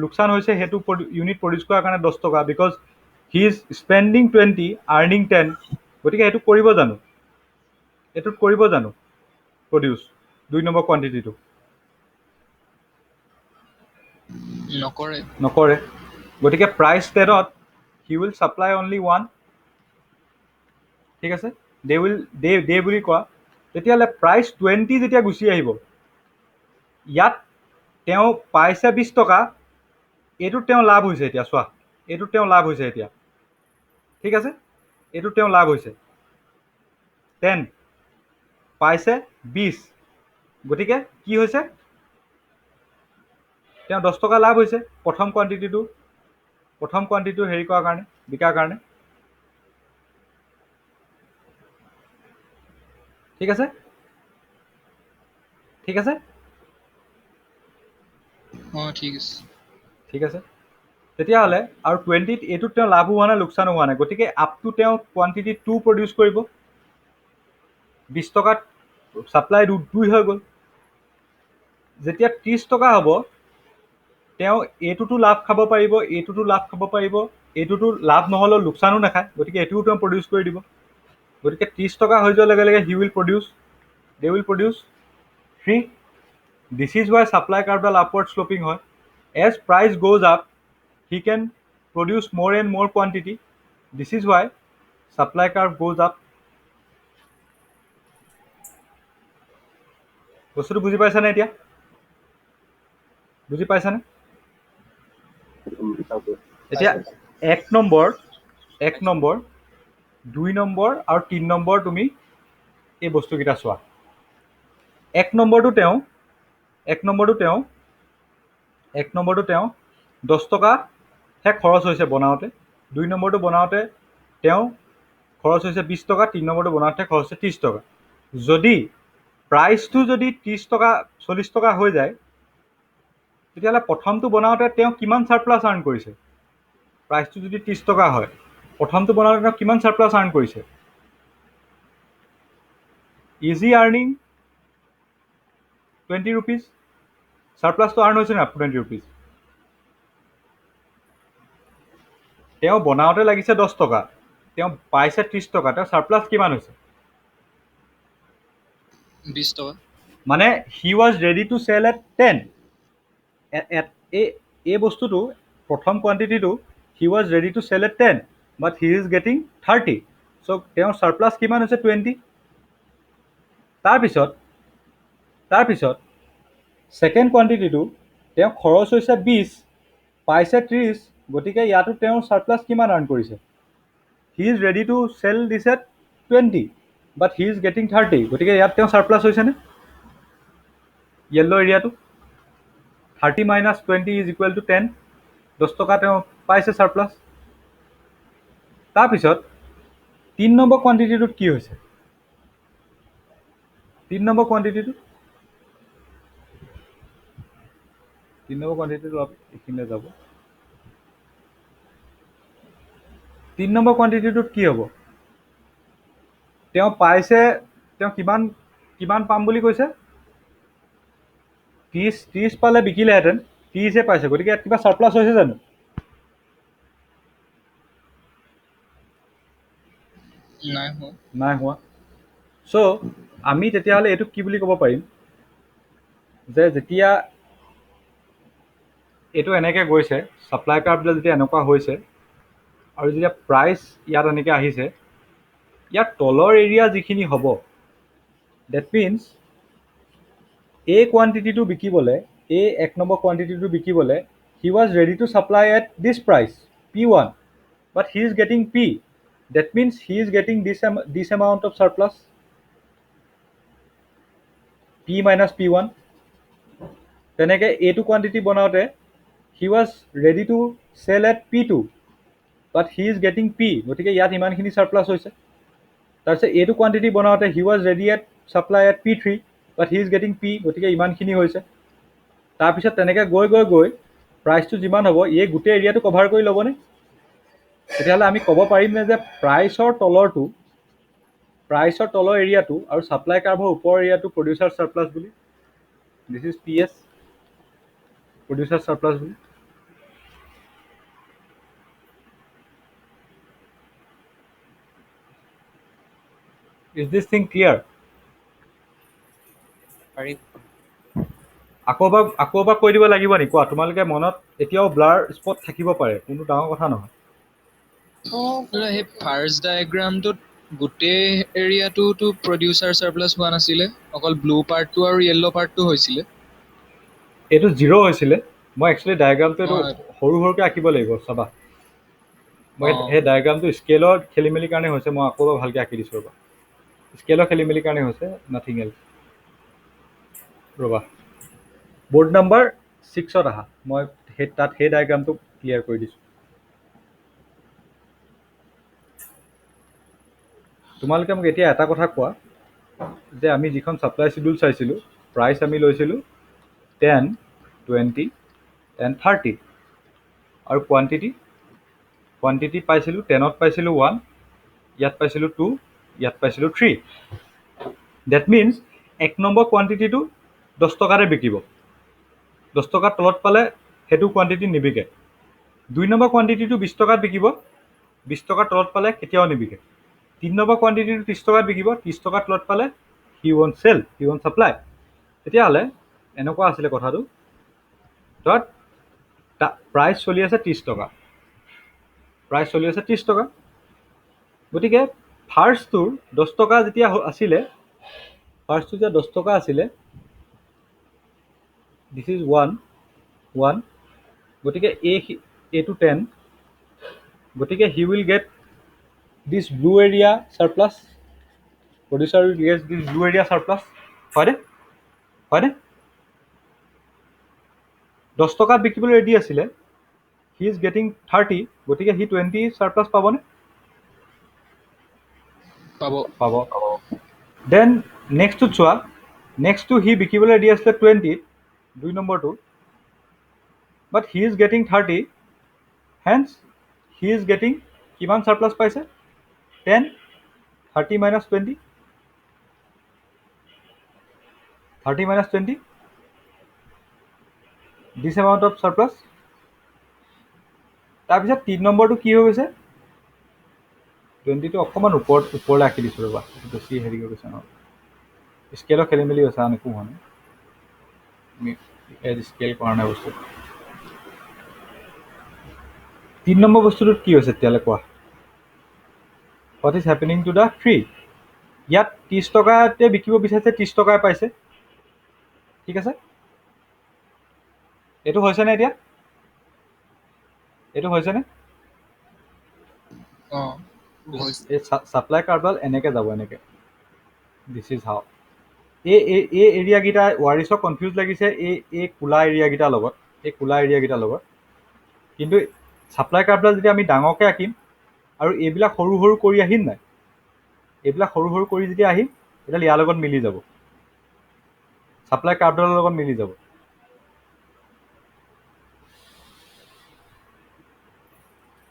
লোকচান হৈছে সেইটো ইউনিট প্ৰডিউচ কৰাৰ কাৰণে 10 টকা, because he is spending 20 earning 10। গতিকে এইটোত কৰিব জানো প্ৰডিউচ 2 নম্বৰ কোৱান্টিটিটো? নকৰে। গতিকে প্ৰাইচ 10ত হি উইল ছাপ্লাই অনলি 1। ঠিক আছে, দে বুলি কোৱা। তেতিয়াহ'লে প্ৰাইচ 20 যেতিয়া গুচি আহিব, ইয়াত তেওঁ পাইছে 20 টকা, এইটোত তেওঁ লাভ হৈছে। এতিয়া চোৱা, এইটোত তেওঁ লাভ হৈছে এতিয়া। ঠিক আছে, এইটোত তেওঁ লাভ হৈছে 10, পাইছে 20। গতিকে কি হৈছে? তেওঁ 10 টকা লাভ হৈছে প্ৰথম কোৱান্টিটিটো হেৰি কৰাৰ কাৰণে, বিকাৰ কাৰণে। ঠিক আছে। ঠিক আছে, তেতিয়াহ'লে আৰু 20ত এইটোত তেওঁ লাভো হোৱা নাই, লোকচানো হোৱা নাই। গতিকে আপ টু তেওঁ কোৱান্টিটি 2 প্ৰডিউচ কৰিব। 20 টকাত ছাপ্লাই 2 হৈ গ'ল। যেতিয়া 30 টকা হ'ব, তেওঁ এইটোতো লাভ খাব পাৰিব, এইটোতো লাভ নহ'লেও লোকচানো নাখায়। গতিকে এইটোও তেওঁ প্ৰডিউচ কৰি দিব। গতিকে 30 টকা হৈ যোৱাৰ লগে লগে they will produce 3। This is why supply curve upward sloping হয়। As price goes up, he can produce more and more quantity. This is why supply curve goes up. বস্তুটো বুজি পাইছানে? এতিয়া বুজি পাইছানে? এতিয়া 1 নম্বৰ, 2 নম্বৰ আৰু 3 নম্বৰ তুমি এই বস্তুকেইটা চোৱা। 1 নম্বৰটো তেওঁ 10 টকাহে খৰচ হৈছে বনাওঁতে। 2 নম্বৰটো বনাওঁতে তেওঁ খৰচ হৈছে 20 টকা, 3 নম্বৰটো বনাওঁতে খৰচ হৈছে 30 টকা। যদি প্ৰাইচটো যদি 30 টকা 40 টকা হৈ যায়, তেতিয়াহ'লে প্ৰথমটো বনাওঁতে তেওঁ কিমান ছাৰপ্লাছ আৰ্ণ কৰিছে? প্ৰাইচটো যদি 30 টকা হয়, প্ৰথমটো বনাওঁতে তেওঁ কিমান ছাৰপ্লাছ আৰ্ণ কৰিছে? Easy earning 20 rupees। ছাৰপ্লাছটো আৰ্ণ হৈছে না 20 rupees। তেওঁ বনাওঁতে লাগিছে 10 টকা, তেওঁ পাইছে 30 টকা, তেওঁ ছাৰপ্লাছ কিমান হৈছে? 20 টকা। মানে he was ready to sell at 10। এই বস্তুটো প্ৰথম কোৱান্টিটিটো he was ready to sell at 10, but he is getting 30। So' তেওঁৰ ছাৰপ্লাছ কিমান হৈছে? 20। তাৰপিছত ছেকেণ্ড কোৱান্টিটিটো তেওঁ খৰচ হৈছে 20, পাইছে 30। গতিকে ইয়াতো তেওঁৰ ছাৰপ্লাছ কিমান আৰ্ণ কৰিছে? He is ready to sell this at 20, but he is getting 30। গতিকে ইয়াত তেওঁ ছাৰপ্লাছ হৈছেনে? য়েল্ল' এৰিয়াটো 30 - 20 ইজ ইকুৱেল টু 10। 10 টকা তেওঁ পাইছে ছাৰপ্লাছ। তাৰপিছত 3 নম্বৰ কোৱান্টিটিটোত কি হৈছে? 3 নম্বৰ কোৱান্টিটিটো অলপ এইখিনিলৈ যাব। 3 নম্বৰ কোৱান্টিটিটোত কি হ'ব? তেওঁ পাইছে, তেওঁ কিমান পাম বুলি কৈছে? 30 পালে বিকিলেহেঁতেন, 30হে পাইছে। গতিকে ইয়াত কিবা ছাৰপ্লাছ হৈছে জানো? নাই হোৱা। চ' আমি তেতিয়াহ'লে এইটোক কি বুলি ক'ব পাৰিম? যে যেতিয়া এইটো এনেকৈ গৈছে, ছাপ্লাই কাৰ্ভডাল যেতিয়া এনেকুৱা হৈছে, আৰু যেতিয়া প্ৰাইচ ইয়াত এনেকৈ আহিছে, ইয়াৰ তলৰ এৰিয়া যিখিনি হ'ব, ডেট মিনছ এই কোৱান্টিটিটো বিকিবলৈ, এই 1 নম্বৰ কোৱান্টিটিটো বিকিবলৈ হি was ready two supply at this price P1, but he is getting P। that means he is getting this amount of surplus, p minus p1. তেনেকৈ এইটো quantity বনাওঁতে he was ready to sell at p2 but he is getting p, গতিকে ইয়াত ইমানখিনি surplus হৈছে। তাৰপিছত এইটো quantity বনাওঁতে he was ready at supply at p3 but he is getting p, গতিকে ইমানখিনি হৈছে। তাৰপিছত তেনেকৈ গৈ গৈ গৈ প্ৰাইচটো যিমান হ'ব এই গোটেই এৰিয়াটো কভাৰ কৰি ল'বনে? তেতিয়াহ'লে আমি ক'ব পাৰিমনে যে প্ৰাইচৰ তলৰ এৰিয়াটো আৰু ছাপ্লাই কাৰ্ভৰ ওপৰৰ এৰিয়াটো প্ৰডিউচাৰ সাৰপ্লাছ বুলি। This is P S, producer surplus বুলি। Is this thing clear? আকৌ এবাৰ কৈ দিব লাগিব নি? কোৱা, তোমালোকে মনত এতিয়াও ব্লাৰ স্পট থাকিব পাৰে, কোনো ডাঙৰ কথা নহয়। সেই ফাৰ্ষ্ট ডায়েগ্ৰামটোত গোটেই এৰিয়াটোতো প্ৰডিউচাৰ সাৰপ্লাছ হোৱা নাছিলে, অকল ব্লু পাৰ্টটো আৰু য়েল্লো পাৰ্টটো হৈছিলে। এইটো 0 হৈছিলে। মই একচুৱেলি ডায়েগ্ৰামটো এইটো অ'। সৰু সৰুকৈ আঁকিব লাগিব, চাবা। মই অ'। সেই ডায়েগ্ৰামটো স্কেলৰ খেলি মেলিৰ কাৰণে হৈছে, মই আকৌ এবাৰ ভালকৈ আঁকি দিছোঁ ৰ'বা। স্কেলৰ খেলি মেলিৰ কাৰণে হৈছে, নাথিং এল্স। ৰ'বা, বোৰ্ড নাম্বাৰ 6ত আহা, মই তাত সেই ডায়েগ্ৰামটো ক্লিয়াৰ কৰি দিছোঁ। তোমালোকে মোক এতিয়া এটা কথা কোৱা যে আমি যিখন ছাপ্লাই চিডিউল চাইছিলোঁ, প্ৰাইচ আমি লৈছিলোঁ 10, 20 and 30, আৰু কোৱান্টিটি পাইছিলোঁ 10ত পাইছিলোঁ 1, ইয়াত পাইছিলোঁ 2, ইয়াত পাইছিলোঁ 3। ডেট মিনছ 1 নম্বৰ কোৱান্টিটিটো 10 টকাতে বিকিব। 10 টকাৰ তলত পালে সেইটো কোৱান্টিটি নিবিকে। 2 নম্বৰ কোৱান্টিটিটো 20 টকাত বিকিব, 20 টকাৰ তলত পালে কেতিয়াও নিবিকে। 3 নম্বৰ কোৱান্টিটিটো 30 টকাত বিকিব, 30 টকাৰ তলত পালে হি ৱন্ট চেল, হি ৱন্ট ছাপ্লাই। তেতিয়াহ'লে এনেকুৱা আছিলে কথাটো, তাত প্ৰাইচ চলি আছে 30 টকা, গতিকে ফাৰ্ষ্টটোৰ 10 টকা যেতিয়া আছিলে, দিছ ইজ 1, গতিকে এইটো 10, গতিকে he will get this blue area surplus, producer will get this blue area surplus. হয়নে? 10 টকাত বিকিবলৈ ৰেডি আছিলে, হি ইজ গেটিং 30, গতিকে হি 20 সাৰপ্লাছ পাবনে? পাব। দেন নেক্সটটোত চোৱা, নেক্সটটো হি বিকিবলৈ ৰেডি আছিলে 20, 2 নম্বৰটো, but he is getting 30, hence he is getting কিমান সাৰপ্লাছ পাইছে? 10, 30 minus 20, this amount of surplus. তাৰপিছত 3 নম্বৰটো কি হৈ গৈছে? 20টো অকণমান ওপৰলৈ আঁকি দিছোঁ ৰ'বা, বেছি হেৰি হৈ গৈছে নহয়, স্কেলৰ খেলি মেলি হৈছে, আন একো হোৱা নাই, আমি স্কেল কৰা নাই বস্তু। 3 নম্বৰ বস্তুটোত কি হৈছে তেতিয়াহ'লে কোৱা? What is happening to the 3? ইয়াত 30 টকাতে বিকিব বিচাৰিছে, 30 টকাই পাইছে, ঠিক আছে? এইটো হৈছেনে এতিয়া? এইটো হৈছেনে? এই ছাপ্লাই কাৰ্ভডাল এনেকৈ যাব, এনেকৈ। দিছ ইজ হাউ। এই এৰিয়াকেইটা ৱাৰিছক কনফিউজ লাগিছে এই কোলা এৰিয়াকেইটাৰ লগত, কিন্তু ছাপ্লাই কাৰ্ভডাল যেতিয়া আমি ডাঙৰকৈ আঁকিম আৰু এইবিলাক সৰু সৰু কৰি আহিম নাই, এইবিলাক সৰু সৰু কৰি যেতিয়া আহিম, এডাল ইয়াৰ লগত মিলি যাব, ছাপ্লাই কাৰ্ভডালৰ লগত মিলি যাব।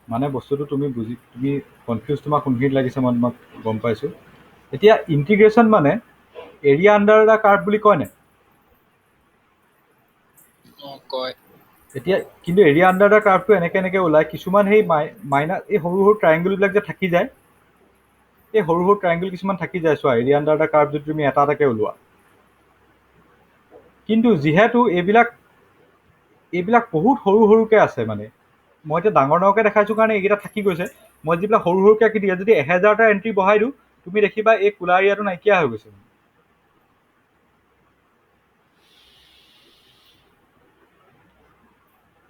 মানে বস্তুটো তুমি কনফিউজ তোমাক কোনখিনিত লাগিছে মই তোমাক গম পাইছোঁ। এতিয়া ইণ্টিগ্ৰেশ্যন মানে এৰিয়া আণ্ডাৰ দ্য কাৰ্ভ বুলি কয় নাই? কয়। এতিয়া কিন্তু এৰিয়া আণ্ডাৰ দ্য কাৰ্ভটো এনেকৈ ওলায়, কিছুমান সেই মাইনাছ এই সৰু সৰু ট্ৰায়েংগুলবিলাক যে থাকি যায়, এই সৰু সৰু ট্ৰায়েংগুল কিছুমান থাকি যায়, চোৱা, এৰিয়া আণ্ডাৰ দ্য কাৰ্ভ যদি তুমি এটা এটাকৈ ওলোৱা। কিন্তু যিহেতু এইবিলাক বহুত সৰু সৰুকৈ আছে, মানে মই এতিয়া ডাঙৰ ডাঙৰকৈ দেখাইছোঁ কাৰণে এইকেইটা থাকি গৈছে, মই যিবিলাক সৰু সৰুকৈ আঁকি দিয়ে, যদি 1000টা এণ্ট্ৰি বহাই দিওঁ, তুমি দেখিবা এই কোলা এৰিয়াটো নাইকিয়া হৈ গৈছে।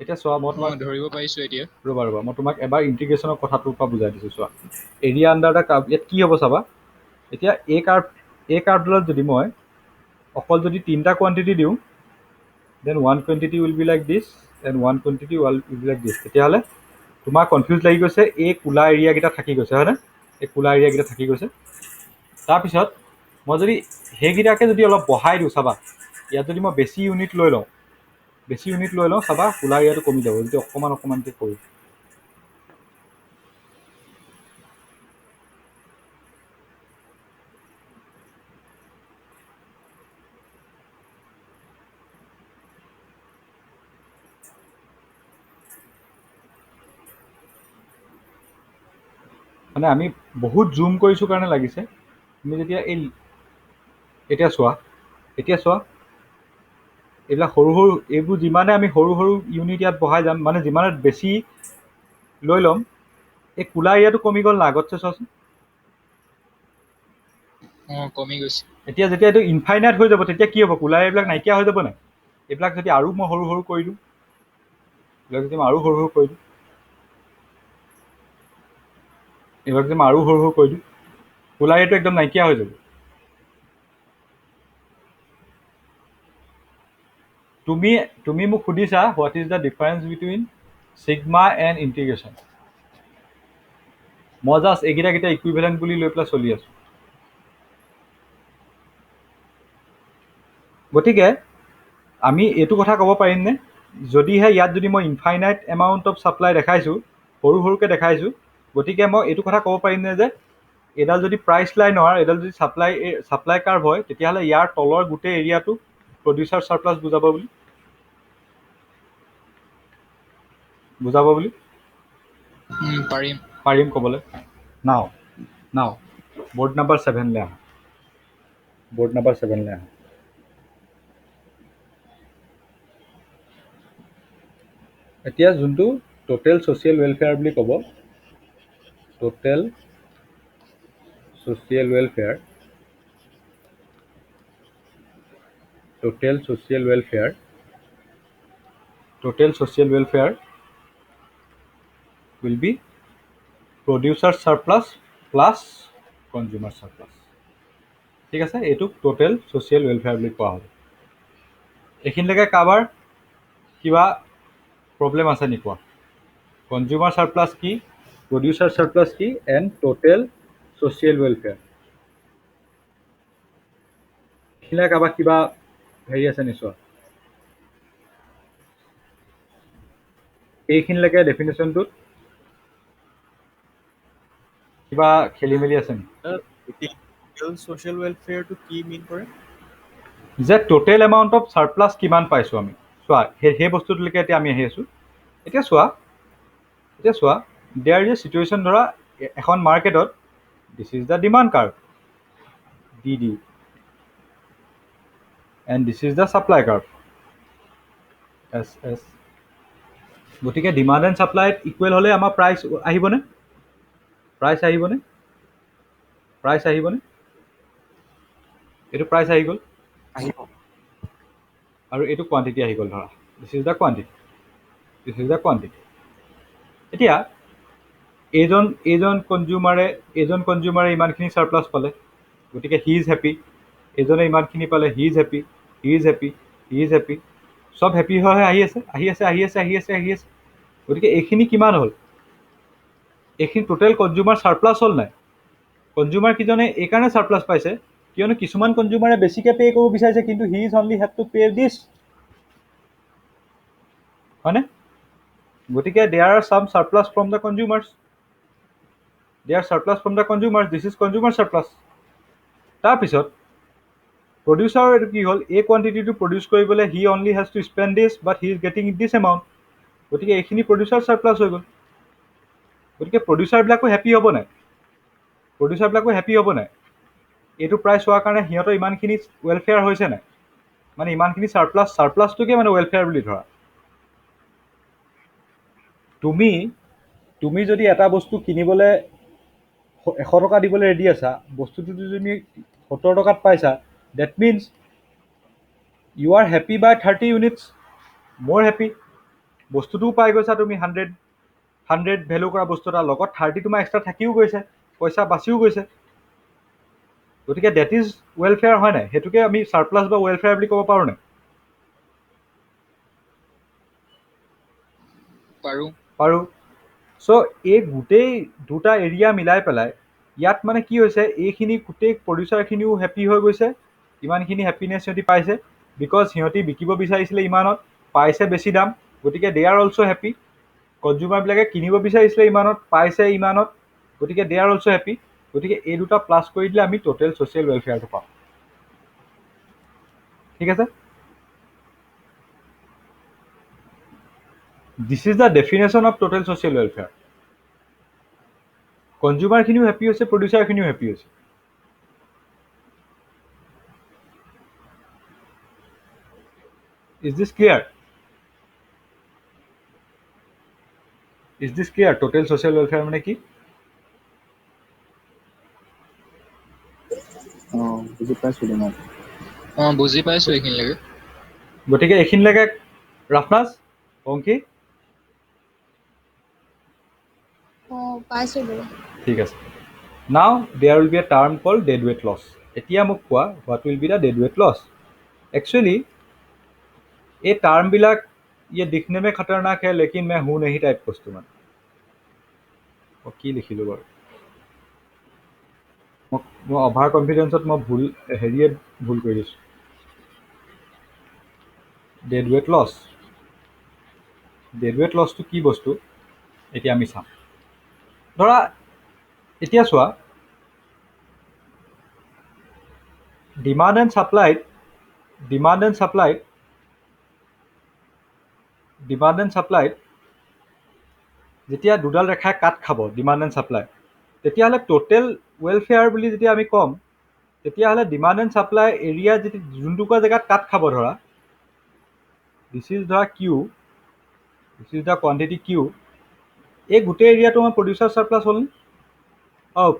এতিয়া চোৱা মই তোমাক ধৰিব পাৰিছো এতিয়া। ৰ'বা মই তোমাক এবাৰ ইণ্টিগ্ৰেশ্যনৰ কথাটোৰ পৰা বুজাই দিছোঁ। চোৱা এৰিয়া আণ্ডাৰ দ্য কাৰ্ভ ইয়াত কি হ'ব চাবা। এতিয়া এই কাৰ্ভডালত যদি মই অকল যদি 3টা কোৱান্টিটি দিওঁ, then one quantity will be like this and one quantity will be like দিছ। তেতিয়াহ'লে তোমাৰ কনফিউজ লাগি গৈছে, এই কোলা এৰিয়াকেইটা থাকি গৈছে হয়নে? এই কোলা এৰিয়াকেইটা থাকি গৈছে। তাৰপিছত মই যদি সেইকেইটাকে যদি অলপ বঢ়াই দিওঁ চাবা, ইয়াত যদি মই বেছি ইউনিট লৈ লওঁ চাবা কোলা এৰিয়াটো কমি যাব যদি অকণমানকৈ কৰোঁ। মানে আমি বহুত জুম কৰিছোঁ কাৰণে লাগিছে। তুমি যেতিয়া এতিয়া চোৱা এইবিলাক সৰু এইবোৰ যিমানে আমি সৰু ইউনিট ইয়াত বঢ়াই যাম, মানে যিমানে বেছি লৈ ল'ম, এই কোলা এৰিয়াটো কমি গ'ল না আগতছে। চোৱাচোন কমি গৈছে। এতিয়া যেতিয়া এইটো ইনফাইনাইট হৈ যাব তেতিয়া কি হ'ব? কোলা এৰিয়াবিলাক নাইকিয়া হৈ যাব নাই? এইবিলাক যদি আৰু মই সৰু কৰি দিওঁ, এইবিলাক যদি মই আৰু সৰু কৰি দিওঁ, কোলা এৰিয়াটো একদম নাইকিয়া হৈ যাব। তুমি মোক সুধিছা what is the difference between sigma and integration. মই জাষ্ট এইকেইটা ইকুইভেলেণ্ট বুলি লৈ পেলাই চলি আছোঁ। গতিকে আমি এইটো কথা ক'ব পাৰিমনে, যদিহে ইয়াত যদি মই ইনফাইনাইট এমাউণ্ট অফ ছাপ্লাই দেখাইছোঁ, সৰুকৈ দেখাইছোঁ, গতিকে মই এইটো কথা ক'ব পাৰিমনে যে এইডাল যদি প্ৰাইচ লাইনৰ এইডাল যদি ছাপ্লাই কাৰ্ভ হয়, তেতিয়াহ'লে ইয়াৰ তলৰ গোটেই এৰিয়াটো প্ৰডিউচাৰ চাৰপ্লাছ বুজাব বুলি পাৰিম ক'বলৈ। নাও বৰ্ড নাম্বাৰ 7লৈ আহা। এতিয়া যোনটো টোটেল ছ'চিয়েল ৱেলফেয়াৰ বুলি ক'ব, total social welfare will be producer surplus plus consumer surplus. ঠিক আছে, এইটোক টোটেল ছ'চিয়েল ৱেলফেয়াৰ বুলি কোৱা হ'ব। এইখিনিলৈকে কাৰোবাৰ কিবা প্ৰব্লেম আছে নি কোৱা? কনজিউমাৰ চাৰপ্লাছ কি, প্ৰডিউচাৰ চাৰপ্লাছ কি, এণ্ড টোটেল ছ'চিয়েল ৱেলফেয়াৰ, এইখিনিলৈকে কাৰোবাৰ কিবা হেৰি আছে নি চোৱা? এইখিনিলৈকে ডেফিনেশ্যনটোত কিবা খেলি মেলি আছে নি? ছ'চিয়েল ৱেলফেয়াৰটো কি মিন কৰে? যে টোটেল এমাউণ্ট অফ চাৰপ্লাছ কিমান পাইছোঁ আমি। চোৱা সেই বস্তুটোলৈকে এতিয়া আমি আহি আছোঁ। এতিয়া চোৱা দেয়াৰ ইজ এ চিটুৱেশ্যন। ধৰা এখন মাৰ্কেটত দিছ is the demand curve, DD, and this is the supply curve, SS। গতিকে ডিমাণ্ড এণ্ড ছাপ্লাইত ইকুৱেল হ'লে আমাৰ প্ৰাইচ আহিবনে? এইটো প্ৰাইচ আহি গ'ল, আৰু এইটো কোৱান্টিটি আহি গ'ল। ধৰা দিছ ইজ দ্য কোৱান্টিটি। এতিয়া এইজন কনজিউমাৰে ইমানখিনি চাৰপ্লাছ পালে, গতিকে হি ইজ হেপী। এইজনে ইমানখিনি পালে, হি ইজ হেপী। চব হেপী হৈ আহি আছে। গতিকে এইখিনি কিমান হ'ল? এইখিনি টোটেল কনজিউমাৰ চাৰপ্লাছ হ'ল নাই? কনজিউমাৰ কিজনে এইকাৰণে চাৰপ্লাছ পাইছে কিয়নো কিছুমান কনজিউমাৰে বেছিকৈ পে' কৰিব বিচাৰিছে, কিন্তু he is only have to pay' this, হয়নে? গতিকে there are some surplus from the consumers, this is consumer surplus. তাৰপিছত প্ৰডিউচাৰৰ এইটো কি হ'ল? এই কোৱান্টিটিটো প্ৰডিউচ কৰিবলৈ he only has to spend this, but he is getting this amount. গতিকে এইখিনি প্ৰডিউচাৰ চাৰপ্লাছ হৈ গ'ল। গতিকে প্ৰডিউচাৰবিলাকো হেপী হ'ব নাই? এইটো প্ৰাইচ হোৱাৰ কাৰণে সিহঁতৰ ইমানখিনি ৱেলফেয়াৰ হৈছে নাই? মানে ইমানখিনি চাৰপ্লাছটোকে মানে ৱেলফেয়াৰ বুলি ধৰা। তুমি যদি এটা বস্তু কিনিবলৈ 100 টকা দিবলৈ ৰেডি আছা, বস্তুটো যদি তুমি 70 টকাত পাইছা, that means you are happy by 30 units, মোৰ হেপী। বস্তুটোও পাই গৈছা তুমি 100 ভেলু কৰা বস্তু এটা লগত 30 তোমাৰ এক্সট্ৰা থাকিও গৈছে, পইচা বাচিও গৈছে। গতিকে ডেট ইজ ৱেলফেয়াৰ হয় নাই? সেইটোকে আমি ছাৰপ্লাছ বা ৱেলফেয়াৰ বুলি ক'ব পাৰোঁ নাই? পাৰোঁ। পাৰোঁ। চ' এই গোটেই দুটা এৰিয়া মিলাই পেলাই ইয়াত মানে কি হৈছে, এইখিনি গোটেই প্ৰডিউচাৰখিনিও হেপ্পী হৈ গৈছে, ইমানখিনি হেপ্পিনেছ সিহঁতি পাইছে, বিকজ সিহঁতি বিকিব বিচাৰিছিলে ইমানত, পাইছে বেছি দাম, গতিকে দে আৰ অলছ' হেপ্পী। কনজিউমাৰবিলাকে কিনিব বিচাৰিছিলে ইমানত, পাইছে ইমানত, গতিকে দে আৰ অলছ' হেপ্পী। গতিকে এই দুটা প্লাছ কৰি দিলে আমি টোটেল ছ'চিয়েল ৱেলফেয়াৰটো পাম। ঠিক আছে? This is the definition of total social welfare. কনজিউমাৰখিনিও হেপ্পী হৈছে, প্ৰডিউচাৰখিনিও হেপ্পী হৈছে। Is this clear? Is this clear? Total social welfare মানে কি? বুজি পাইছোঁ তোমাৰ। বুজি পাইছোঁ এইখিনিলৈকে। গতিকে এইখিনিলৈকে ৰাফনাজ, অংকি? পাইছোঁ বাৰু। ঠিক আছে। Now there will be a term called dead weight loss. এতিয়া মোক কোৱা, what will be the dead weight loss? Actually এই টাৰ্মবিলাক ये दिखने में खतरनाक है लेकिन मैं हूँ नहीं टाइप বস্তু মানে। মই কি লিখিলোঁ বাৰু? মই অভাৰ কনফিডেঞ্চত মই ভুল কৰি দিছোঁ। Dead weight loss. Dead weight লছটো কি বস্তু এতিয়া আমি চাম। ধৰা এতিয়া চোৱা, ডিমাণ্ড এণ্ড ছাপ্লাইত যেতিয়া দুডাল ৰেখাই কাট খাব ডিমাণ্ড এণ্ড ছাপ্লাই, তেতিয়াহ'লে টোটেল ৱেলফেয়াৰ বুলি যেতিয়া আমি ক'ম, তেতিয়াহ'লে ডিমাণ্ড এণ্ড ছাপ্লাই এৰিয়া যোনটুকুৰা জেগাত কাট খাব, ধৰা দিছ ইজ ধৰা Q, this is the quantity Q, এই গোটেই এৰিয়াটো আমাৰ প্ৰডিউচাৰ ছাৰপ্লাছ হ'লনে?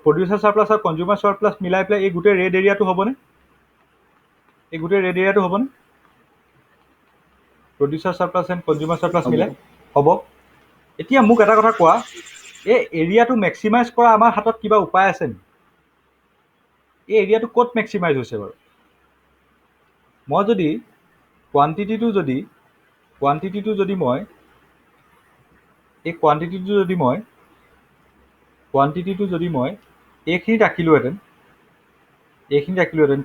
প্ৰডিউচাৰ ছাৰপ্লাছ আৰু কনজিউমাৰ ছাৰপ্লাছ মিলাই পেলাই এই গোটেই ৰেড এৰিয়াটো হ'বনে? Producer surplus and consumer surplus মিলাই হ'ব। এতিয়া মোক এটা কথা কোৱা, এই এৰিয়াটো মেক্সিমাইজ কৰা আমাৰ হাতত কিবা উপায় আছে নেকি? এই এৰিয়াটো ক'ত মেক্সিমাইজ হৈছে বাৰু? মই যদি কোৱান্টিটিটো যদি মই এইখিনিত ৰাখিলোহেঁতেন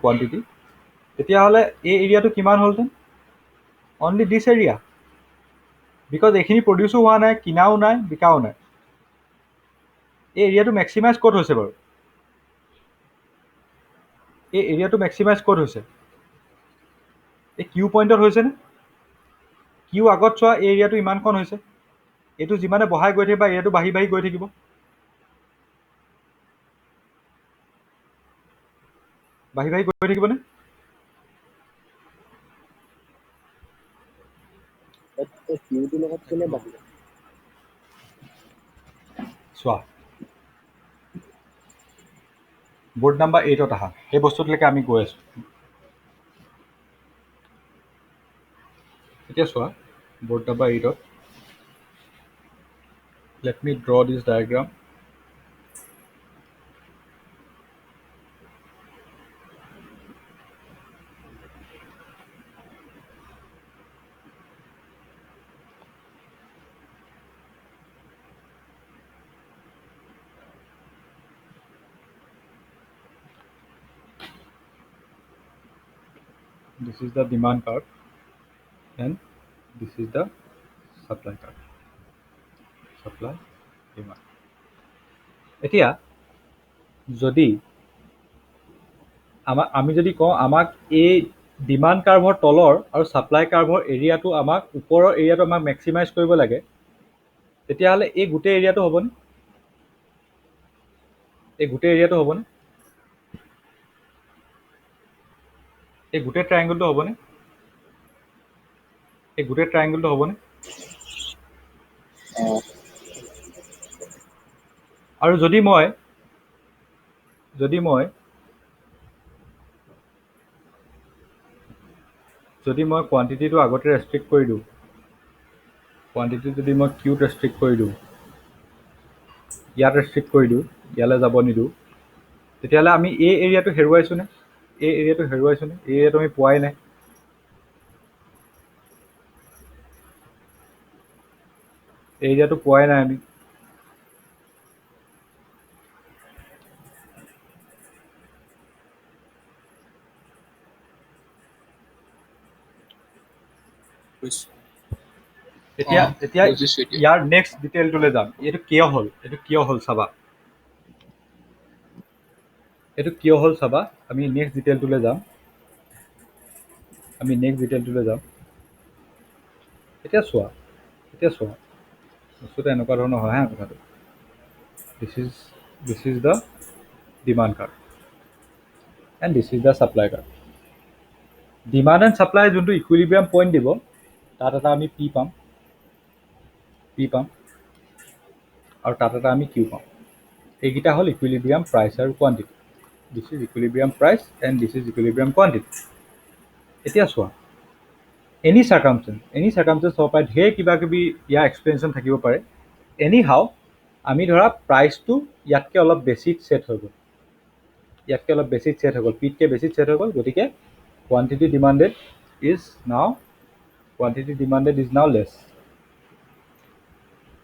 কোৱান্টিটি, তেতিয়াহ'লে এই এৰিয়াটো কিমান হ'লহেঁতেন? অনলি দিছ এৰিয়া, বিকজ এইখিনি প্ৰডিউচো হোৱা নাই, কিনাও নাই, বিকাও নাই। এই এৰিয়াটো মেক্সিমাইজ ক'ত হৈছে বাৰু? এই কিউ পইণ্টত হৈছেনে? কিউ আগত চোৱা, এই এৰিয়াটো ইমানখন হৈছে, এইটো যিমানে বঢ়াই গৈ থাকিবা এৰিয়াটো বাঢ়ি বাঢ়ি গৈ থাকিব। থাকিবনে? কিউটোৰ লগত কেলে বাঢ়িব? চোৱা, বোৰ্ড নাম্বাৰ 8ত আহা, সেই বস্তুটোলৈকে আমি গৈ আছোঁ। এতিয়া চোৱা, বোৰ্ড নাম্বাৰ 8ত let me draw this diagram. This is the demand curve and this is the supply curve. Supply, demand. এতিয়া যদি আমি যদি কওঁ আমাক এই ডিমাণ্ড কাৰ্ভৰ তলৰ আৰু ছাপ্লাই কাৰ্ভৰ এৰিয়াটো আমাক ওপৰৰ এৰিয়াটো আমাক মেক্সিমাইজ কৰিব লাগে, তেতিয়াহ'লে এই গোটেই এৰিয়াটো হ'বনে? এই গোটেই ট্ৰাইংগলটো হ'বনে? আৰু যদি মই কোৱান্টিটিটো আগতে ৰেষ্ট্ৰিক্ট কৰি দিওঁ, কোৱান্টিটি যদি মই কিউত ৰেষ্ট্ৰিক্ট কৰি দিওঁ, ইয়াত ৰেষ্ট্ৰিক্ট কৰি দিওঁ, ইয়ালৈ যাব নিদিওঁ, তেতিয়াহ'লে আমি এই এৰিয়াটো হেৰুৱাইছোনে? এই এৰিয়াটো হেৰুৱাইছোনে? এই এৰিয়াটো আমি পোৱাই নাই। এই এৰিয়াটো পোৱাই নাই আমি। এতিয়া এতিয়া বুজিছো এতিয়া। ইয়াৰ নেক্সট ডিটেইলটোলৈ যাম। এইটো কিয় হ'ল? এইটো কিয় হ'ল চাবা। এইটো কিয় হ'ল চাবা। আমি নেক্সট ডিটেইলটোলৈ যাম। এতিয়া চোৱা, বস্তুটো এনেকুৱা ধৰণৰ হয় হা কথাটো। দিছ is the demand curve and this is the supply curve. Demand and supply যোনটো ইকুইলিব্ৰিয়াম পইণ্ট দিব, তাত এটা আমি পি পাম, আৰু তাত এটা আমি কিউ পাম। এইকেইটা হ'ল ইকুইলিব্ৰিয়াম প্ৰাইচ আৰু quantity. This is ইকুইলিব্ৰিয়াম price and this is ইকুইলিব্ৰিয়াম quantity. এতিয়া চোৱা, এনি চাৰ্কামষ্টেঞ্চ হ'ব পাৰে, ঢেৰ কিবা কিবি ইয়াৰ এক্সপ্লেনেশ্যন থাকিব পাৰে। এনি হাউ আমি ধৰা প্ৰাইচটো ইয়াতকৈ অলপ বেছিত ছেট হৈ গ'ল, পিতকৈ বেছিত ছেট হৈ গ'ল। গতিকে quantity demanded is now less.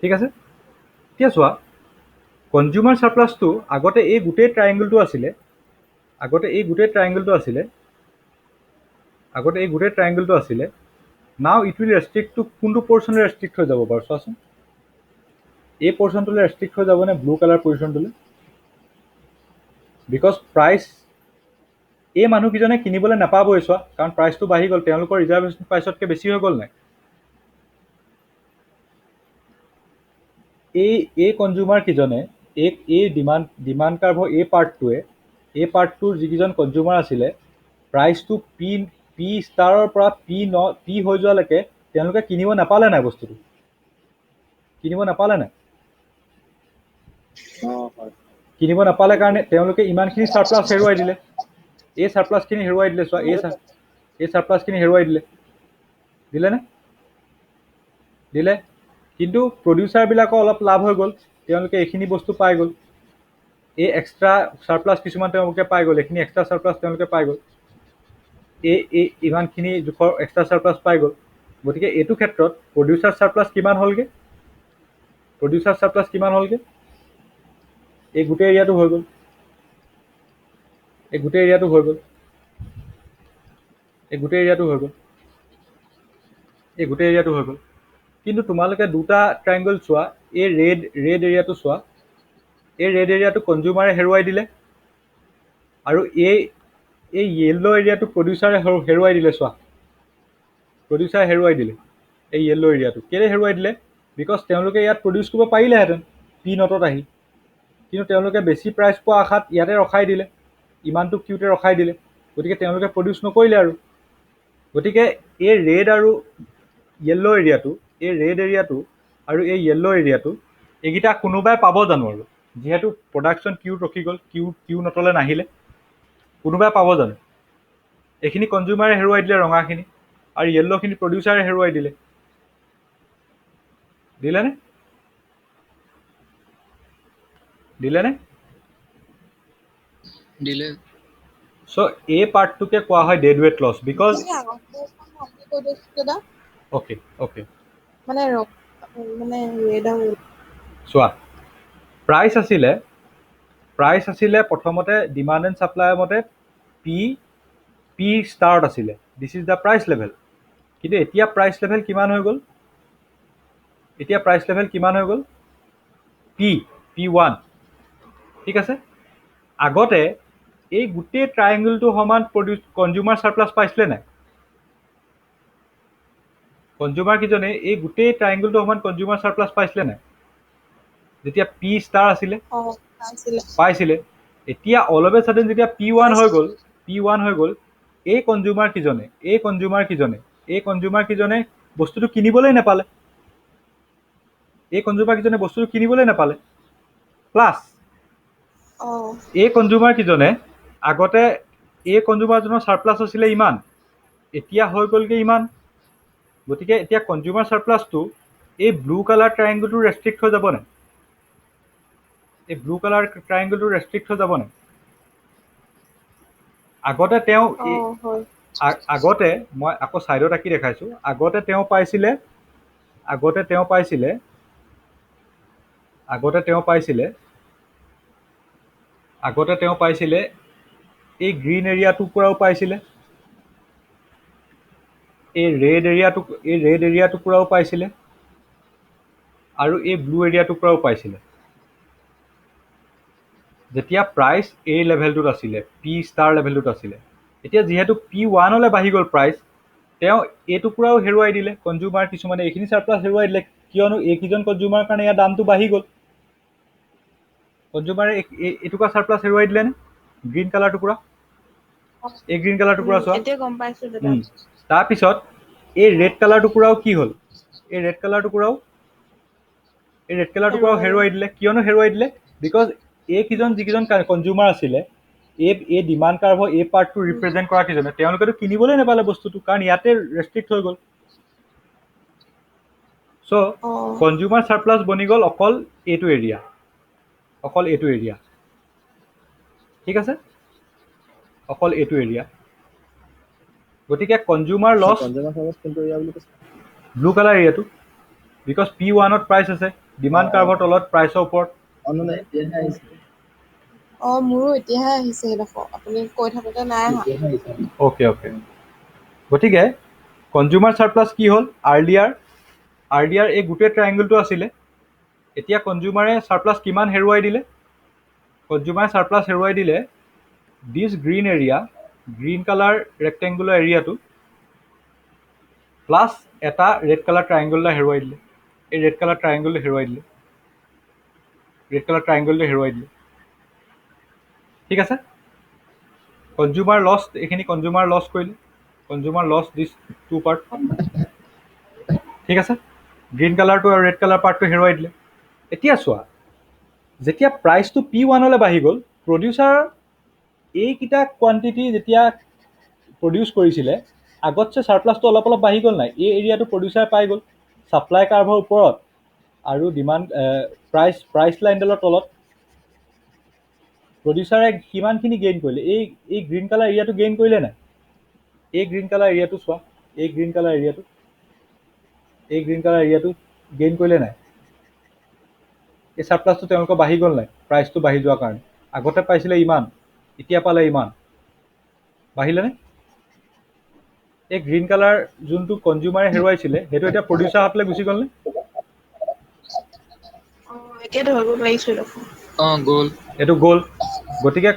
ঠিক আছে। এতিয়া চোৱা, কনজিউমাৰ ছাৰপ্লাছটো আগতে এই গোটেই ট্ৰাইংগলটো আছিলে। নাও ইট উইল ৰেষ্ট্ৰিক্ট টু কোনটো পৰ্চনলৈ ৰেষ্ট্ৰিক্ট হৈ যাব বাৰু চোৱাচোন। এই পৰ্চনটোলৈ ৰেষ্ট্ৰিক্ট হৈ যাবনে ব্লু কালাৰ পজিশ্যনটোলৈ? বিকজ প্ৰাইচ এই মানুহকেইজনে কিনিবলৈ নাপাবই চোৱা, কাৰণ প্ৰাইচটো বাঢ়ি গ'ল, তেওঁলোকৰ ৰিজাৰ্ভেশ্যন প্ৰাইচতকৈ বেছি হৈ গ'ল নাই? এই কনজিউমাৰকেইজনে এই ডিমাণ্ড কাৰ্ভৰ এই পাৰ্টটোৰ যিকেইজন কনজিউমাৰ আছিলে, প্ৰাইচটো পি ষ্টাৰৰ পৰা পি হৈ যোৱালৈকে তেওঁলোকে কিনিব নাপালে নাই? বস্তুটো কিনিব নাপালে নাই? হয়। কিনিব নাপালে কাৰণে তেওঁলোকে ইমানখিনি ছাৰপ্লাছ হেৰুৱাই দিলে। এই ছাৰপ্লাছখিনি হেৰুৱাই দিলে চোৱা, এই ছাৰপ্লাছখিনি হেৰুৱাই দিলেনে? দিলে। কিন্তু প্ৰডিউচাৰবিলাকৰ অলপ লাভ হৈ গ'ল, তেওঁলোকে এইখিনি বস্তু পাই গ'ল। এই এক্সট্ৰা ছাৰপ্লাছ কিছুমান তেওঁলোকে পাই গ'ল, এইখিনি এক্সট্ৰা ছাৰপ্লাছ তেওঁলোকে পাই গ'ল। ইমানখিনি জোখৰ এক্সট্ৰা ছাৰপ্লাছ পাই গ'ল। গতিকে এইটো ক্ষেত্ৰত প্ৰডিউচাৰ ছাৰপ্লাছ কিমান হ'লগৈ? এই গোটেই এৰিয়াটো হৈ গ'ল। কিন্তু তোমালোকে দুটা ট্ৰাইংগল চোৱা, এই ৰেড এৰিয়াটো চোৱা। এই ৰেড এৰিয়াটো কনজিউমাৰে হেৰুৱাই দিলে, আৰু এই য়েল্ল' এৰিয়াটো প্ৰডিউচাৰে হেৰুৱাই দিলে। চোৱা, প্ৰডিউচাৰে হেৰুৱাই দিলে এই য়েল্ল' এৰিয়াটো। কেলৈ হেৰুৱাই দিলে? বিকজ তেওঁলোকে ইয়াত প্ৰডিউচ কৰিব পাৰিলেহেঁতেন পি নটত আহি, কিন্তু তেওঁলোকে বেছি প্ৰাইচ পোৱা আশাত ইয়াতে ৰখাই দিলে, ইমানটো কিউতে ৰখাই দিলে। গতিকে তেওঁলোকে প্ৰডিউচ নকৰিলে আৰু। গতিকে এই ৰেড আৰু য়েল্ল' এৰিয়াটো, এইকেইটা কোনোবাই পাব জানো? আৰু যিহেতু প্ৰডাকশ্যন কিউত ৰখি গ'ল, কিউ নটলৈ নাহিলে, কোনোবাই পাব জানো? এইখিনি কনজিউমাৰে হেৰুৱাই দিলে, ৰঙাখিনি, আৰু য়েল্ল'খিনি প্ৰডিউচাৰে হেৰুৱাই দিলে। দিলেনে? দিলে। চ' এই পাৰ্টটোকে কোৱা হয় dead weight loss. Because okay চোৱা, প্ৰাইচ আছিলে প্ৰথমতে ডিমাণ্ড এণ্ড ছাপ্লাইৰ মতে পি ষ্টাৰত আছিলে। This is the price level. কিন্তু এতিয়া প্ৰাইচ লেভেল কিমান হৈ গ'ল? P1। ঠিক আছে। আগতে এই গোটেই ট্ৰাইংগলটো সমান কনজিউমাৰ ছাৰপ্লাছ পাইছিলে নাই? কনজিউমাৰকেইজনে এই গোটেই ট্ৰাইংগলটো সমান কনজিউমাৰ ছাৰপ্লাছ পাইছিলে নাই? যেতিয়া পি ষ্টাৰ আছিলে, পাইছিলে। এতিয়া অল অফ এ ছাডেন যেতিয়া P1 হৈ গ'ল, এই কনজিউমাৰকেইজনে বস্তুটো কিনিবলৈ নাপালে। প্লাছ এই কনজিউমাৰকেইজনে আগতে এই কনজিউমাৰজনৰ ছাৰপ্লাছ আছিলে ইমান, এতিয়া হৈ গ'লগৈ ইমান। গতিকে এতিয়া কনজিউমাৰ ছাৰপ্লাছটো এই ব্লু কালাৰ ট্ৰায়েংগলটো ৰেষ্ট্ৰিক্ট হৈ যাব নাই? এই ব্লু কালাৰ ট্ৰায়েংগলটো ৰেষ্ট্ৰিক্ট হৈ যাব নাই? আগতে তেওঁ হয় আগতে মই আকৌ ছাইডত আঁকি দেখাইছোঁ। আগতে তেওঁ পাইছিলে আগতে তেওঁ পাইছিলে আগতে তেওঁ পাইছিলে আগতে তেওঁ পাইছিলে এই গ্ৰীণ এৰিয়াটোৰ পৰাও পাইছিলে, এই ৰেড এৰিয়াটোৰ পৰাও পাইছিলে আৰু এই ব্লু এৰিয়াটোৰ পৰাও পাইছিলে। যেতিয়া প্ৰাইচ এই লেভেলটোত আছিলে, পি ষ্টাৰ লেভেলটোত আছিলে, এতিয়া যিহেতু P1লৈ বাঢ়ি গ'ল প্ৰাইচ, তেওঁ এইটোৰ পৰাও হেৰুৱাই দিলে। কনজিউমাৰ কিছুমানে এইখিনি চাৰপ্লাছ হেৰুৱাই দিলে, কিয়নো এইকেইজন কনজিউমাৰৰ কাৰণে ইয়াৰ দামটো বাঢ়ি গ'ল। কনজিউমাৰে এইটুকুৰা চাৰপ্লাছ হেৰুৱাই দিলেনে? গ্ৰীণ কালাৰটোৰ পৰা, এই গ্ৰীণ কালাৰটোৰ পৰা চোৱা। এতিয়া গম পাইছো দাদা। তাৰপিছত এই ৰেড কালাৰটোৰ পৰাও কি হ'ল? এই ৰেড কালাৰটোৰ পৰাও হেৰুৱাই দিলে। কিয়নো হেৰুৱাই দিলে? বিকজ যিকেইজন কনজিউমাৰ আছিলে, এই ডিমাণ্ড কাৰ্ভৰ এই পাৰ্টটো ৰিপ্ৰেজেণ্ট কৰা কেইজনে, তেওঁলোকেতো কিনিবলৈ নাপালে বস্তুটো, কাৰণ ইয়াতে ৰেষ্ট্ৰিক্ট হৈ গ'ল। চ' কনজিউমাৰ চাৰপ্লাছ বনি গ'ল অকল এইটো এৰিয়া, ঠিক আছে? অকল এইটো এৰিয়া। গতিকে কনজিউমাৰ লছ কনজিউমাৰ ফাৰ্মত কোনটো এৰিয়া বুলি কৈছে? ব্লু কালাৰ এৰিয়াটো, বিকজ P1ত প্ৰাইচ আছে, ডিমাণ্ড কাৰ্ভৰ তলত, প্ৰাইচৰ ওপৰত। এতিয়াহে আহিছে। মোৰো এতিয়াহে আহিছে সেইডোখৰ, আপুনি কৈ থাকোঁতে নাই অহা। অ'কে। গতিকে কনজিউমাৰ চাৰপ্লাছ কি হ'ল? আৰ্লিয়াৰ এই গোটেই ট্ৰায়েংগলটো আছিলে। এতিয়া কনজিউমাৰে চাৰপ্লাছ কিমান হেৰুৱাই দিলে? কনজিউমাৰে চাৰপ্লাছ হেৰুৱাই দিলে this green area, green colour rectangular এৰিয়াটো, প্লাছ এটা ৰেড কালাৰ ট্ৰায়েংগল এটা হেৰুৱাই দিলে। এই ৰেড কালাৰ ট্ৰায়েংগলটো হেৰুৱাই দিলে। ঠিক আছে? কনজিউমাৰ লছ, এইখিনি কনজিউমাৰ লছ কৰিলে। কনজিউমাৰ লছ দিছ টু পাৰ্ট। ঠিক আছে? গ্ৰীণ কালাৰটো আৰু ৰেড কালাৰ পাৰ্টটো হেৰুৱাই দিলে। এতিয়া চোৱা, যেতিয়া প্ৰাইচটো P1লৈ বাঢ়ি গ'ল, প্ৰডিউচাৰ এইকেইটা কোৱান্টিটি যেতিয়া প্ৰডিউচ কৰিছিলে, আগতছে চাৰপ্লাছটো অলপ বাঢ়ি গ'ল নাই? এই এৰিয়াটো প্ৰডিউচাৰ পাই গ'ল ছাপ্লাই কাৰ্ভৰ ওপৰত আৰু ডিমাণ্ড প্ৰাইচ লাইনডালৰ তলত। প্ৰডিউচাৰে কিমানখিনি গেইন কৰিলে? এই গ্ৰীণ কালাৰ এৰিয়াটো গেইন কৰিলে নাই? এই গ্ৰীণ কালাৰ এৰিয়াটো চোৱা, এই গ্ৰীণ কালাৰ এৰিয়াটো গেইন কৰিলে নাই? এই চাৰপ্লাছটো তেওঁলোকৰ বাঢ়ি গ'ল নাই? প্ৰাইচটো বাঢ়ি যোৱাৰ কাৰণে। আগতে পাইছিলে ইমান, এতিয়া পালে ইমান, বাঢ়িলেনে? এই গ্ৰীণ কালাৰ যোনটো কনজিউমাৰে হেৰুৱাইছিলে, সেইটো এতিয়া প্ৰডিউচাৰ হাতলৈ গুচি গ'লনে? এতিয়া ধৰিব পাৰিছো দেখোন। গ'ল। এইটো গ'ল। গতিকে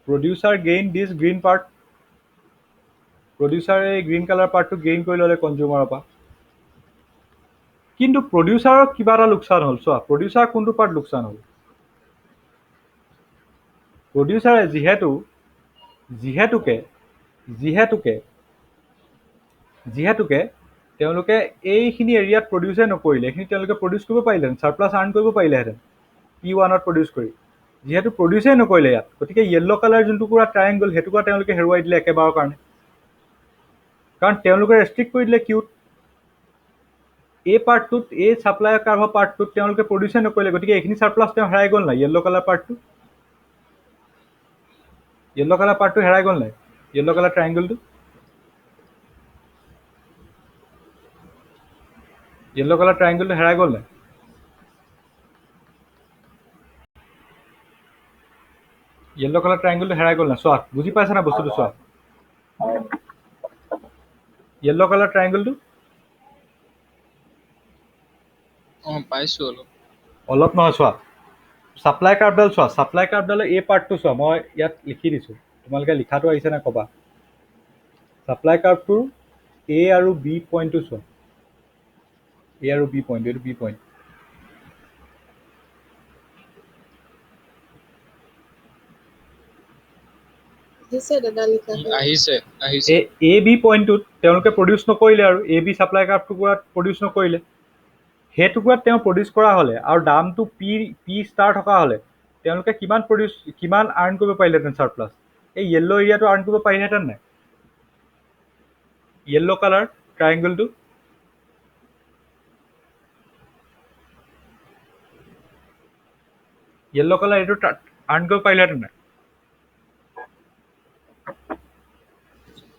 প্ৰডিউচাৰ গেইন দিছ গ্ৰীণ পাৰ্ট। প্ৰডিউচাৰে এই গ্ৰীণ কালাৰ পাৰ্টটো গেইন কৰি ল'লে কনজিউমাৰৰ পৰা। কিন্তু প্ৰডিউচাৰৰ কিবা এটা লোকচান হ'ল। চোৱা, প্ৰডিউচাৰ কোনটো পাৰ্ট লোকচান হ'ল? প্ৰডিউচাৰে যিহেতুকে তেওঁলোকে এইখিনি এৰিয়াত প্ৰডিউচে নকৰিলে, এইখিনি তেওঁলোকে প্ৰডিউচ কৰিব পাৰিলেহেঁতেন, চাৰপ্লাছ আৰ্ণ কৰিব পাৰিলেহেঁতেন P1ত প্ৰডিউচ কৰি। যিহেতু প্ৰডিউচেই নকৰিলে ইয়াত, গতিকে য়েল্ল' কালাৰ যোনটো পুৰা ট্ৰায়েংগল, সেইটো পৰা তেওঁলোকে হেৰুৱাই দিলে একেবাৰৰ কাৰণে। কাৰণ তেওঁলোকে ৰেষ্ট্ৰিক্ট কৰি দিলে কিউত। এই পাৰ্টটোত, এই ছাপ্লাই কাৰ্ভৰ পাৰ্টটোত তেওঁলোকে প্ৰডিউচে নকৰিলে, গতিকে এইখিনি চাৰপ্লাছ তেওঁ হেৰাই গ'ল নাই? য়েল্ল' কালাৰ পাৰ্টটো হেৰাই গ'ল নাই? য়েল্ল' কালাৰ ট্ৰায়েংগলটো, হেৰাই গ'ল নাই? য়েল্ল' কালাৰ ট্ৰায়েংগলটো হেৰাই গ'ল নাই? চোৱা, বুজি পাইছা না বস্তুটো? চোৱা, য়েল্ল' কালাৰ ট্ৰায়েংগলটো পাইছো অলপ। অলপ নহয়, চোৱা, ছাপ্লাই কাৰ্ভডাল চোৱা, ছাপ্লাই কাৰ্ভডালৰ এই পাৰ্টটো চোৱা, মই ইয়াত লিখি দিছোঁ, তোমালোকে লিখাটো আহিছে নাই ক'বা। ছাপ্লাই কাৰ্ভটোৰ A আৰু B পইণ্টটো চোৱা, A আৰু B পইণ্ট, এইটো B পইণ্ট। আহিছে দাদা লিখা। আহিছে। A B পইণ্টটোত তেওঁলোকে প্ৰডিউচ নকৰিলে, আৰু A B ছাপ্লাই কাৰ্ভটুকুৰাত প্ৰডিউচ নকৰিলে। সেই টুকুৰাত তেওঁ প্ৰডিউচ কৰা হ'লে আৰু দামটো পি ষ্টাৰ থকা হ'লে তেওঁলোকে কিমান আৰ্ণ কৰিব পাৰিলেহেঁতেন চাৰপ্লাছ? এই য়েল্ল' এৰিয়াটো আৰ্ণ কৰিব পাৰিলেহেঁতেন নাই? য়েল্ল' কালাৰ ট্ৰায়েংগলটো য়েল্ল' কালাৰ এইটো আৰ্ণ কৰিব পাৰিলেহেঁতেন নাই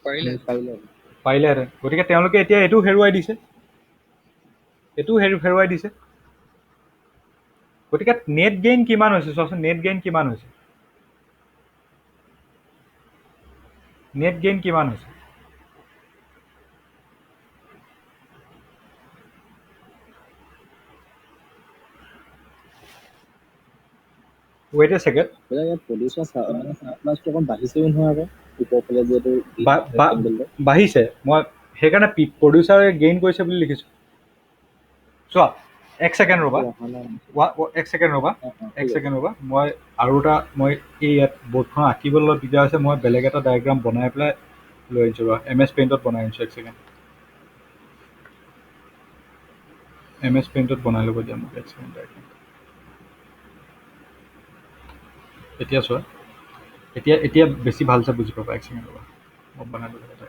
পাৰিলে পাৰিলেহেঁতেন গতিকে তেওঁলোকে এতিয়া এইটো হেৰুৱাই দিছে এইটো হেৰুৱাই দিছে গতিকে নেট গেইন কিমান হৈছে চোৱাচোন নেট গেইন কিমান হৈছে নেট গেইন কিমান হৈছে ৱেইট এ ছেকেণ্ড ইয়াত প্ৰডিউচাৰ মানে চাপ্লাইটো অকণ বাঢ়িছেও নহয় আকৌ ওপৰফালে যিহেতু বাঢ়িছে মই সেইকাৰণে প্ৰডিউচাৰে গেইন কৰিছে বুলি লিখিছোঁ চোৱা এক ছেকেণ্ড ৰ'বা এক ছেকেণ্ড ৰ'বা মই আৰু এটা মই এই ইয়াত বৰ্ডখন আঁকিবলৈ অলপ দিগদাৰ হৈছে মই বেলেগ এটা ডায়েগ্ৰাম বনাই পেলাই লৈ আনিছোঁ ৰ'বা MS পেইণ্টত বনাই আনিছোঁ এক ছেকেণ্ড MS পেইণ্টত বনাই ল'ব দিয়া মোক এক ছেকেণ্ড ডায়েগ্ৰাম এতিয়া চোৱা এতিয়া বেছি ভালছে বুজি পাবা এক ছেকেণ্ড ৰ'বা মই বনাই ল'ব এটা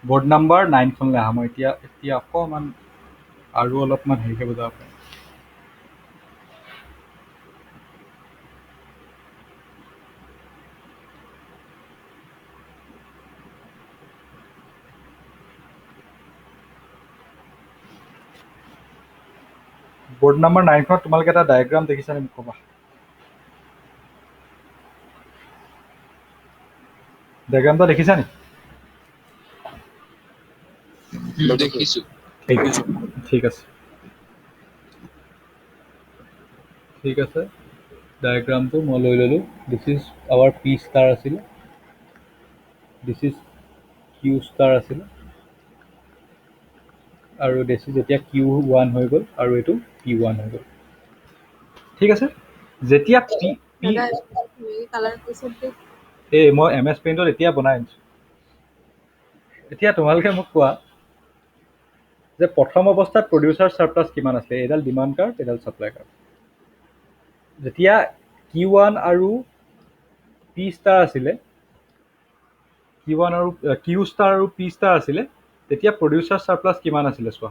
বৰ্ড নাম্বাৰ 9খনলৈ আহা মই এতিয়া অকণমান আৰু অলপমান হেৰিকৈ বুজাব পাৰিম বৰ্ড নাম্বাৰ 9খনত তোমালোকে এটা ডায়েগ্ৰাম দেখিছানে মোক ক'বা ডায়েগ্ৰামটা দেখিছা নি দেখিছো ঠিক আছে ডায়েগ্ৰামটো মই লৈ ল'লোঁ this is our P star আছিলে দিছ ইজ কিউ ষ্টাৰ আছিলে আৰু দিছ ইজ এতিয়া Q1 হৈ গ'ল আৰু এইটো P1 হৈ গ'ল ঠিক আছে যেতিয়া দাদা হেৰি কালাৰ কৰিছে দেই এই মই MS পেইণ্টত এতিয়া বনাই আনিছোঁ এতিয়া তোমালোকে মোক কোৱা যে প্ৰথম অৱস্থাত প্ৰডিউচাৰ ছাৰপ্লাছ কিমান আছিলে এডাল ডিমাণ্ড কাৰ্ড এডাল ছাপ্লাই কাৰ্ড যেতিয়া Q1 আৰু P ষ্টাৰ আছিলে Q ষ্টাৰ আৰু P ষ্টাৰ আছিলে তেতিয়া প্ৰডিউচাৰ ছাৰপ্লাছ কিমান আছিলে চোৱা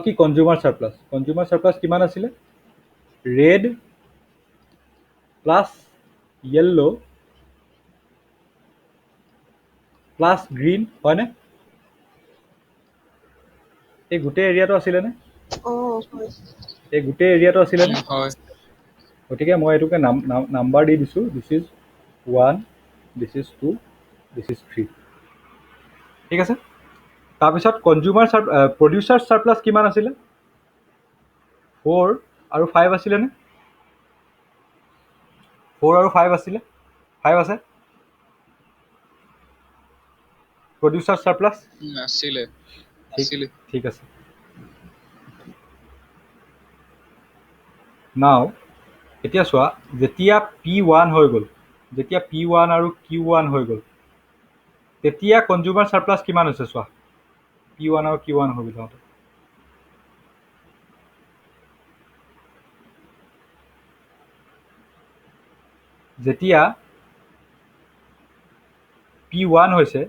কি কনজিউমাৰ ছাৰপ্লাছ কিমান আছিলে red plus yellow' plus green হয়নে এই গোটেই এৰিয়াটো আছিলেনে হয় এই গোটেই এৰিয়াটো আছিলেনে হয় গতিকে মই এইটোকে নাম্বাৰ দি দিছোঁ this is 1 this is 2 this is 3 ঠিক আছে তাৰপিছত প্ৰডিউচাৰ ছাৰপ্লাছ কিমান আছিলে 4 আৰু 5 আছিলেনে 4 আৰু 5 আছিলে 5 আছে প্ৰডিউচাৰ ছাৰপ্লাছ আছিলে ঠিক আছে নাও এতিয়া চোৱা যেতিয়া P1 হৈ গ'ল যেতিয়া P1 আৰু Q1 হৈ গ'ল তেতিয়া কনজিউমাৰ ছাৰপ্লাছ কিমান হৈছে চোৱা P1 আৰু Q1 হৈ গ'ল যেতিয়া P1 হৈছে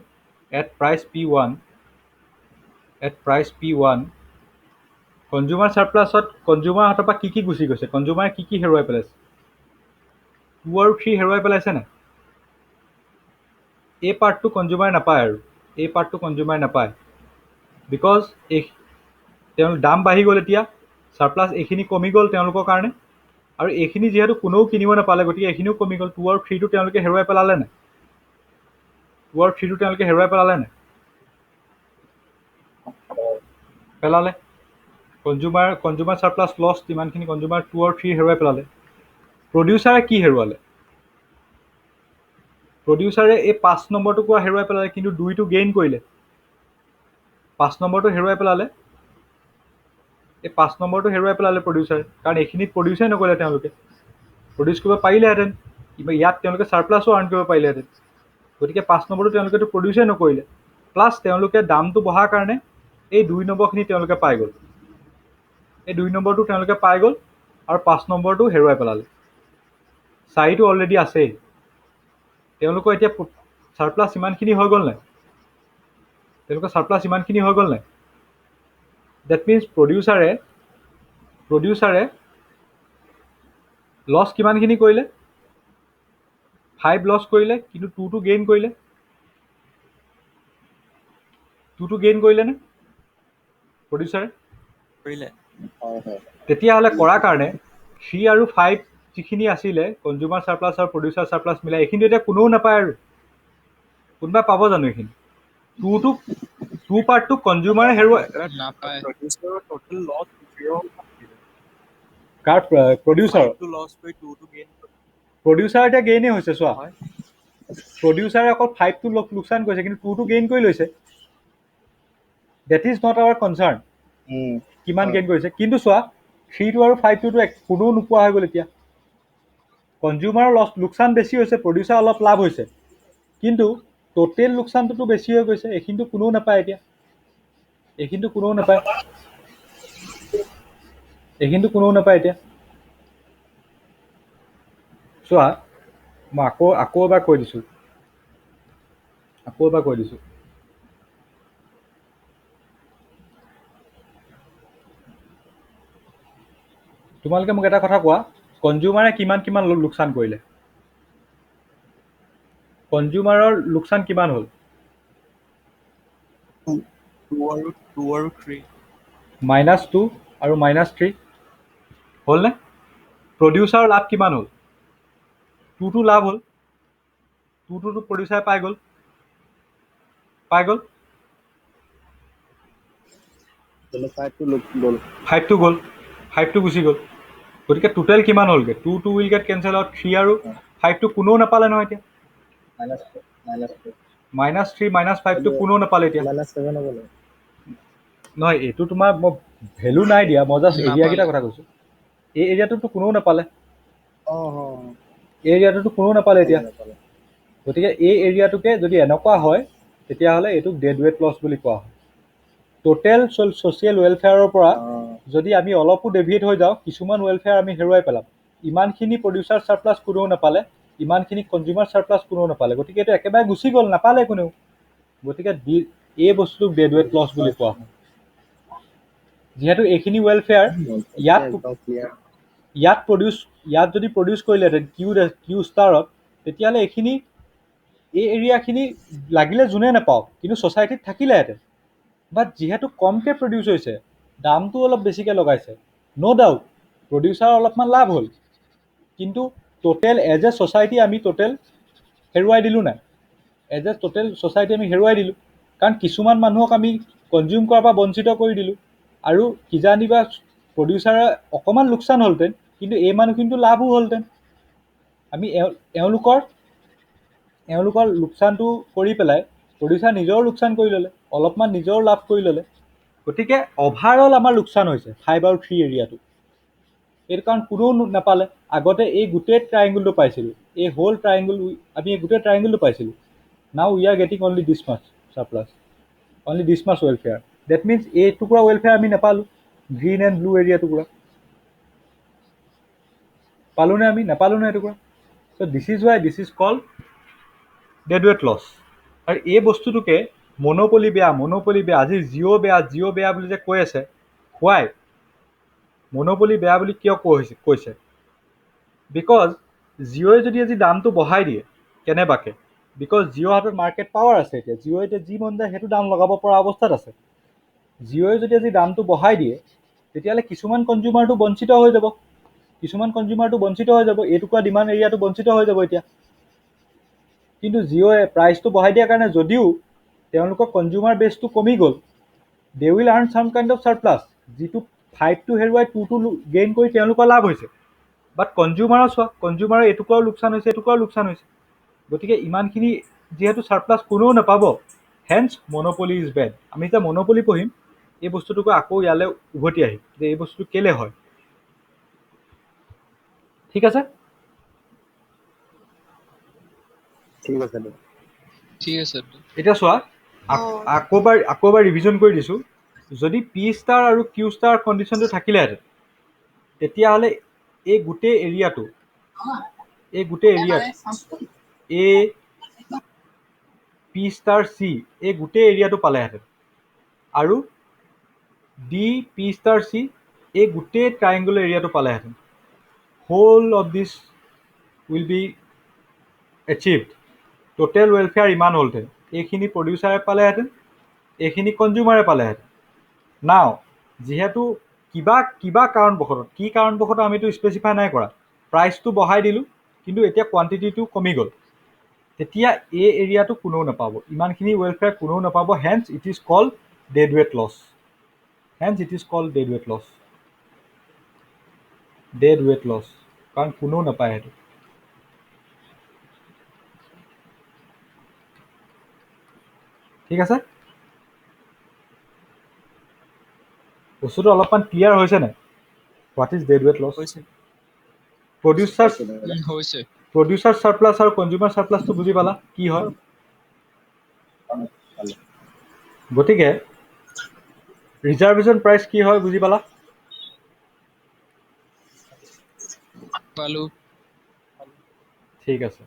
at price P1 কনজিউমাৰ চাৰপ্লাছত কনজিউমাৰ হাতৰ পৰা কি গুচি গৈছে, কনজিউমাৰে কি হেৰুৱাই পেলাইছে? 2 আৰু 3 হেৰুৱাই পেলাইছে নাই? এই পাৰ্টটো কনজিউমাৰে নাপায়, আৰু এই পাৰ্টটো কনজিউমাৰে নাপায় বিকজ তেওঁলোকৰ দাম বাঢ়ি গ'ল। এতিয়া চাৰপ্লাছ এইখিনি কমি গ'ল তেওঁলোকৰ কাৰণে, আৰু এইখিনি যিহেতু কোনেও কিনিব নাপালে গতিকে এইখিনিও কমি গ'ল। 2 আৰু 3টো তেওঁলোকে হেৰুৱাই পেলালে নাই? 2 আৰু 3টো তেওঁলোকে হেৰুৱাই পেলালে নাই? পেলালে। কনজিউমাৰ চাৰপ্লাছ লছ ইমানখিনি কনজিউমাৰ 2 আৰু 3 হেৰুৱাই পেলালে। প্ৰডিউচাৰে কি হেৰুৱালে? প্ৰডিউচাৰে এই 5 নম্বৰটো কোৱা হেৰুৱাই পেলালে, কিন্তু 2টো গেইন কৰিলে। 5 নম্বৰটো হেৰুৱাই পেলালে, এই 5 নম্বৰটো হেৰুৱাই পেলালে প্ৰডিউচাৰে, কাৰণ এইখিনিত প্ৰডিউচেই নকৰিলে। তেওঁলোকে প্ৰডিউচ কৰিব পাৰিলেহেঁতেন, ইয়াত তেওঁলোকে চাৰপ্লাছো আৰ্ণ কৰিব পাৰিলেহেঁতেন। গতিকে 5 নম্বৰটো তেওঁলোকেতো প্ৰডিউচেই নকৰিলে, প্লাছ তেওঁলোকে দামটো বঢ়াৰ কাৰণে এই 2 নম্বৰখিনি তেওঁলোকে পাই গ'ল। এই 2 নম্বৰটো তেওঁলোকে পাই গ'ল আৰু 5 নম্বৰটো হেৰুৱাই পেলালে। 4টো অলৰেডি আছেই। তেওঁলোকৰ এতিয়া চাৰপ্লাছ ইমানখিনি হৈ গ'ল নাই? তেওঁলোকৰ চাৰপ্লাছ ইমানখিনি হৈ গ'ল নাই? ডেট মিনছ প্ৰডিউচাৰে লছ কিমানখিনি কৰিলে? 5 লছ কৰিলে, কিন্তু 2টো গেইন কৰিলে। 2টো গেইন কৰিলেনে প্ৰডিউচাৰে? কৰিলে। হয় হয়। তেতিয়াহ'লে কৰাৰ কাৰণে 3 আৰু 5 যিখিনি আছিলে কনজিউমাৰ চাৰপ্লাছ আৰু প্ৰডিউচাৰ চাৰপ্লাছ মিলাই, এইখিনি এতিয়া কোনেও নাপায়। আৰু কোনোবাই পাব জানো এইখিনি? 2 পাৰ্টটো কনজিউমাৰে হেৰুৱাই, নাপায়। প্ৰডিউচাৰৰ টোটেল লছ 0 কাৰ প্ৰডিউচাৰৰ? 5টো লছ কৰি 2টো গেইন প্ৰডিউচাৰ এতিয়া গেইনেই হৈছে। চোৱা, হয়। প্ৰডিউচাৰে অকল 5টো লোকচান কৰিছে, কিন্তু 2টো গেইন কৰি লৈছে। That is not our concern কিমান গেইন কৰিছে। কিন্তু চোৱা, 3টো আৰু 5টোতো কোনেও নোপোৱা হৈ গ'ল। এতিয়া কনজিউমাৰৰ লোকচান বেছি হৈছে, প্ৰডিউচাৰ অলপ লাভ হৈছে, কিন্তু টোটেল লোকচানটোতো বেছি হৈ গৈছে। এইখিনিতো কোনেও নাপায়। এতিয়া এইখিনিতো কোনেও নাপায়, এতিয়া চোৱা, মই আকৌ এবাৰ কৈ দিছোঁ। তোমালোকে মোক এটা কথা কোৱা, কনজিউমাৰে কিমান লোকচান কৰিলে? কনজিউমাৰৰ লোকচান কিমান হ'ল? 2 আৰু 3 -2 আৰু -3 হ'লনে? প্ৰডিউচাৰৰ লাভ কিমান হ'ল? 2টো লাভ হ'ল। 2টোতো প্ৰডিউচাৰে পাই গ'ল। 5টো গ'ল, 5টো গুচি গ'ল। গতিকে টোটেল কিমান হ'লগৈ? 2 উইল গেট কেঞ্চেল আউট, 3 আৰু 5টো কোনেও নাপালে নহয়। এতিয়া -3 -5টো কোনেও নাপালে। এতিয়া -7 হ'ব লাগে। নহয়, এইটো তোমাৰ মই ভেলু নাই দিয়া, মই জাষ্ট এৰিয়াকেইটা নাপালে। কথা কৈছোঁ। এই এৰিয়াটোতো কোনেও নাপালে, অঁ এই এৰিয়াটোতো কোনেও নাপালে। এতিয়া নাপালে। গতিকে এই এৰিয়াটোকে যদি এনেকুৱা হয়, তেতিয়াহ'লে এইটোক ডেড ৱেট লছ বুলি কোৱা হয়। টোটেল ছ'চিয়েল ৱেলফেয়াৰৰ পৰা যদি আমি অলপো ডেভিয়েট হৈ যাওঁ, কিছুমান ৱেলফেয়াৰ আমি হেৰুৱাই পেলাম। ইমানখিনি প্ৰডিউচাৰ চাৰপ্লাছ কোনেও নাপালে, ইমানখিনি কনজিউমাৰ চাৰপ্লাছ কোনেও নাপালে। গতিকে এইটো একেবাৰে গুচি গ'ল, নাপালে কোনেও। গতিকে এই বস্তুটোক ডেড ৱেট লছ বুলি কোৱা হয়। যিহেতু এইখিনি ৱেলফেয়াৰ ইয়াত যদি প্ৰডিউচ কৰিলেহেঁতেন কিউ ষ্টাৰত, তেতিয়াহ'লে এই এৰিয়াখিনি লাগিলে যোনে নাপাওক, কিন্তু ছ'চাইটিত থাকিলেহেঁতেন। বাট যিহেতু কমকৈ প্ৰডিউচ হৈছে, দামটো অলপ বেছিকৈ লগাইছে, ন' ডাউট প্ৰডিউচাৰ অলপমান লাভ হ'ল, কিন্তু টোটেল এজ এ ছ'চাইটি আমি টোটেল হেৰুৱাই দিলোঁ নাই? কাৰণ কিছুমান মানুহক আমি কনজিউম কৰাৰ পৰা বঞ্চিত কৰি দিলোঁ, আৰু কিজানিবা প্ৰডিউচাৰে অকণমান লোকচান হ'লহেঁতেন, কিন্তু এই মানুহখিনিতো লাভো হ'লহেঁতেন। আমি এওঁলোকৰ লোকচানটো কৰি পেলাই প্ৰডিউচাৰ নিজৰো লোকচান কৰি ল'লে, অলপমান নিজৰো লাভ কৰি ল'লে। গতিকে অভাৰঅল আমাৰ লোকচান হৈছে 5 আৰু 3 এৰিয়াটো। এইটো কাৰণ কোনেও নাপালে। আগতে এই গোটেই ট্ৰাইংগুলটো পাইছিলোঁ, এই হোল ট্ৰাইংগুল, আমি এই গোটেই ট্ৰাইংগুলটো পাইছিলোঁ। Now we are getting only this much surplus, only this much welfare. That means এই টুকুৰা ৱেলফেয়াৰ আমি নাপালোঁ। গ্ৰীণ এণ্ড ব্লু এৰিয়া টুকুৰা পালোঁনে? আমি নাপালোঁ নে? এইটুকুৰা so' this is why this is called dead weight loss. আৰু এই বস্তুটোকে মনোপলি বেয়া, আজি জিঅ' বেয়া বুলি যে কৈ আছে, হোৱাই মনোপলি বেয়া বুলি কিয় কৈছে? বিকজ জিঅ'ই যদি আজি দামটো বঢ়াই দিয়ে কেনেবাকে, বিকজ জিঅ' হাতত মাৰ্কেট পাৱাৰ আছে এতিয়া, জিঅ'ই এতিয়া যি মন যায় সেইটো দাম লগাব পৰা অৱস্থাত আছে। জিঅ'ই যদি আজি দামটো বঢ়াই দিয়ে তেতিয়াহ'লে কিছুমান কনজিউমাৰটো বঞ্চিত হৈ যাব, এইটুকুৰা ডিমাণ্ড এৰিয়াটো বঞ্চিত হৈ যাব এতিয়া। কিন্তু জিঅ'য়ে প্ৰাইচটো বঢ়াই দিয়াৰ কাৰণে যদিও তেওঁলোকৰ কনজিউমাৰ বেছটো কমি গ'ল, দে উইল আৰ্ণ চাম কাইণ্ড অফ চাৰপ্লাছ, যিটো 5টো হেৰুৱাই 2টো গেইন কৰি তেওঁলোকৰ লাভ হৈছে। বাট কনজিউমাৰৰ চোৱা, কনজিউমাৰৰ এটুকুৰাও লোকচান হৈছে। গতিকে ইমানখিনি যিহেতু চাৰপ্লাছ কোনেও নাপাব, হেন্স মনোপলি ইজ বেড। আমি যেতিয়া মনোপলি পঢ়িম এই বস্তুটোকে আকৌ ইয়ালৈ উভতি আহিম যে এই বস্তুটো কেলে হয়। ঠিক আছে? ঠিক আছে দিয়ক। ঠিক আছে। এতিয়া চোৱা, আকৌ এবাৰ ৰিভিজন কৰি দিছোঁ। যদি পি ষ্টাৰ আৰু কিউ ষ্টাৰ কণ্ডিশ্যনটো থাকিলেহেঁতেন তেতিয়াহ'লে এই গোটেই এৰিয়াটো এ পি ষ্টাৰ চি এই গোটেই এৰিয়াটো পালেহেঁতেন, আৰু ডি পি ষ্টাৰ চি এই গোটেই ট্ৰাইংগুলাৰ এৰিয়াটো পালেহেঁতেন। Whole of this will be achieved. Total welfare ইমান হ'লহেঁতেন, এইখিনি প্ৰডিউচাৰে পালেহেঁতেন, এইখিনি কনজিউমাৰে পালেহেঁতেন। নাও যিহেতু কিবা কাৰণবশতঃ, কি কাৰণবশতঃ আমিতো স্পেচিফাই নাই কৰা, প্ৰাইচটো বঢ়াই দিলোঁ কিন্তু এতিয়া কোৱান্টিটিটো কমি গ'ল, তেতিয়া এই এৰিয়াটো কোনেও নাপাব, ইমানখিনি ৱেলফেয়াৰ কোনেও নাপাব। Hence it is called dead weight loss. কাৰণ কোনেও নাপায় সেইটো। ঠিক আছে? বস্তুটো অলপমান ক্লিয়াৰ হৈছে নাই? What is dead weight loss? হৈছে। হৈছে। প্ৰডিউচাৰ চাৰপ্লাছ আৰু কনজিউমাৰ চাৰপ্লাছটো বুজি পালা কি হয়? গতিকে ৰিজাৰ্ভেশ্যন প্ৰাইচ কি হয় বুজি পালা? পালো। ঠিক আছে।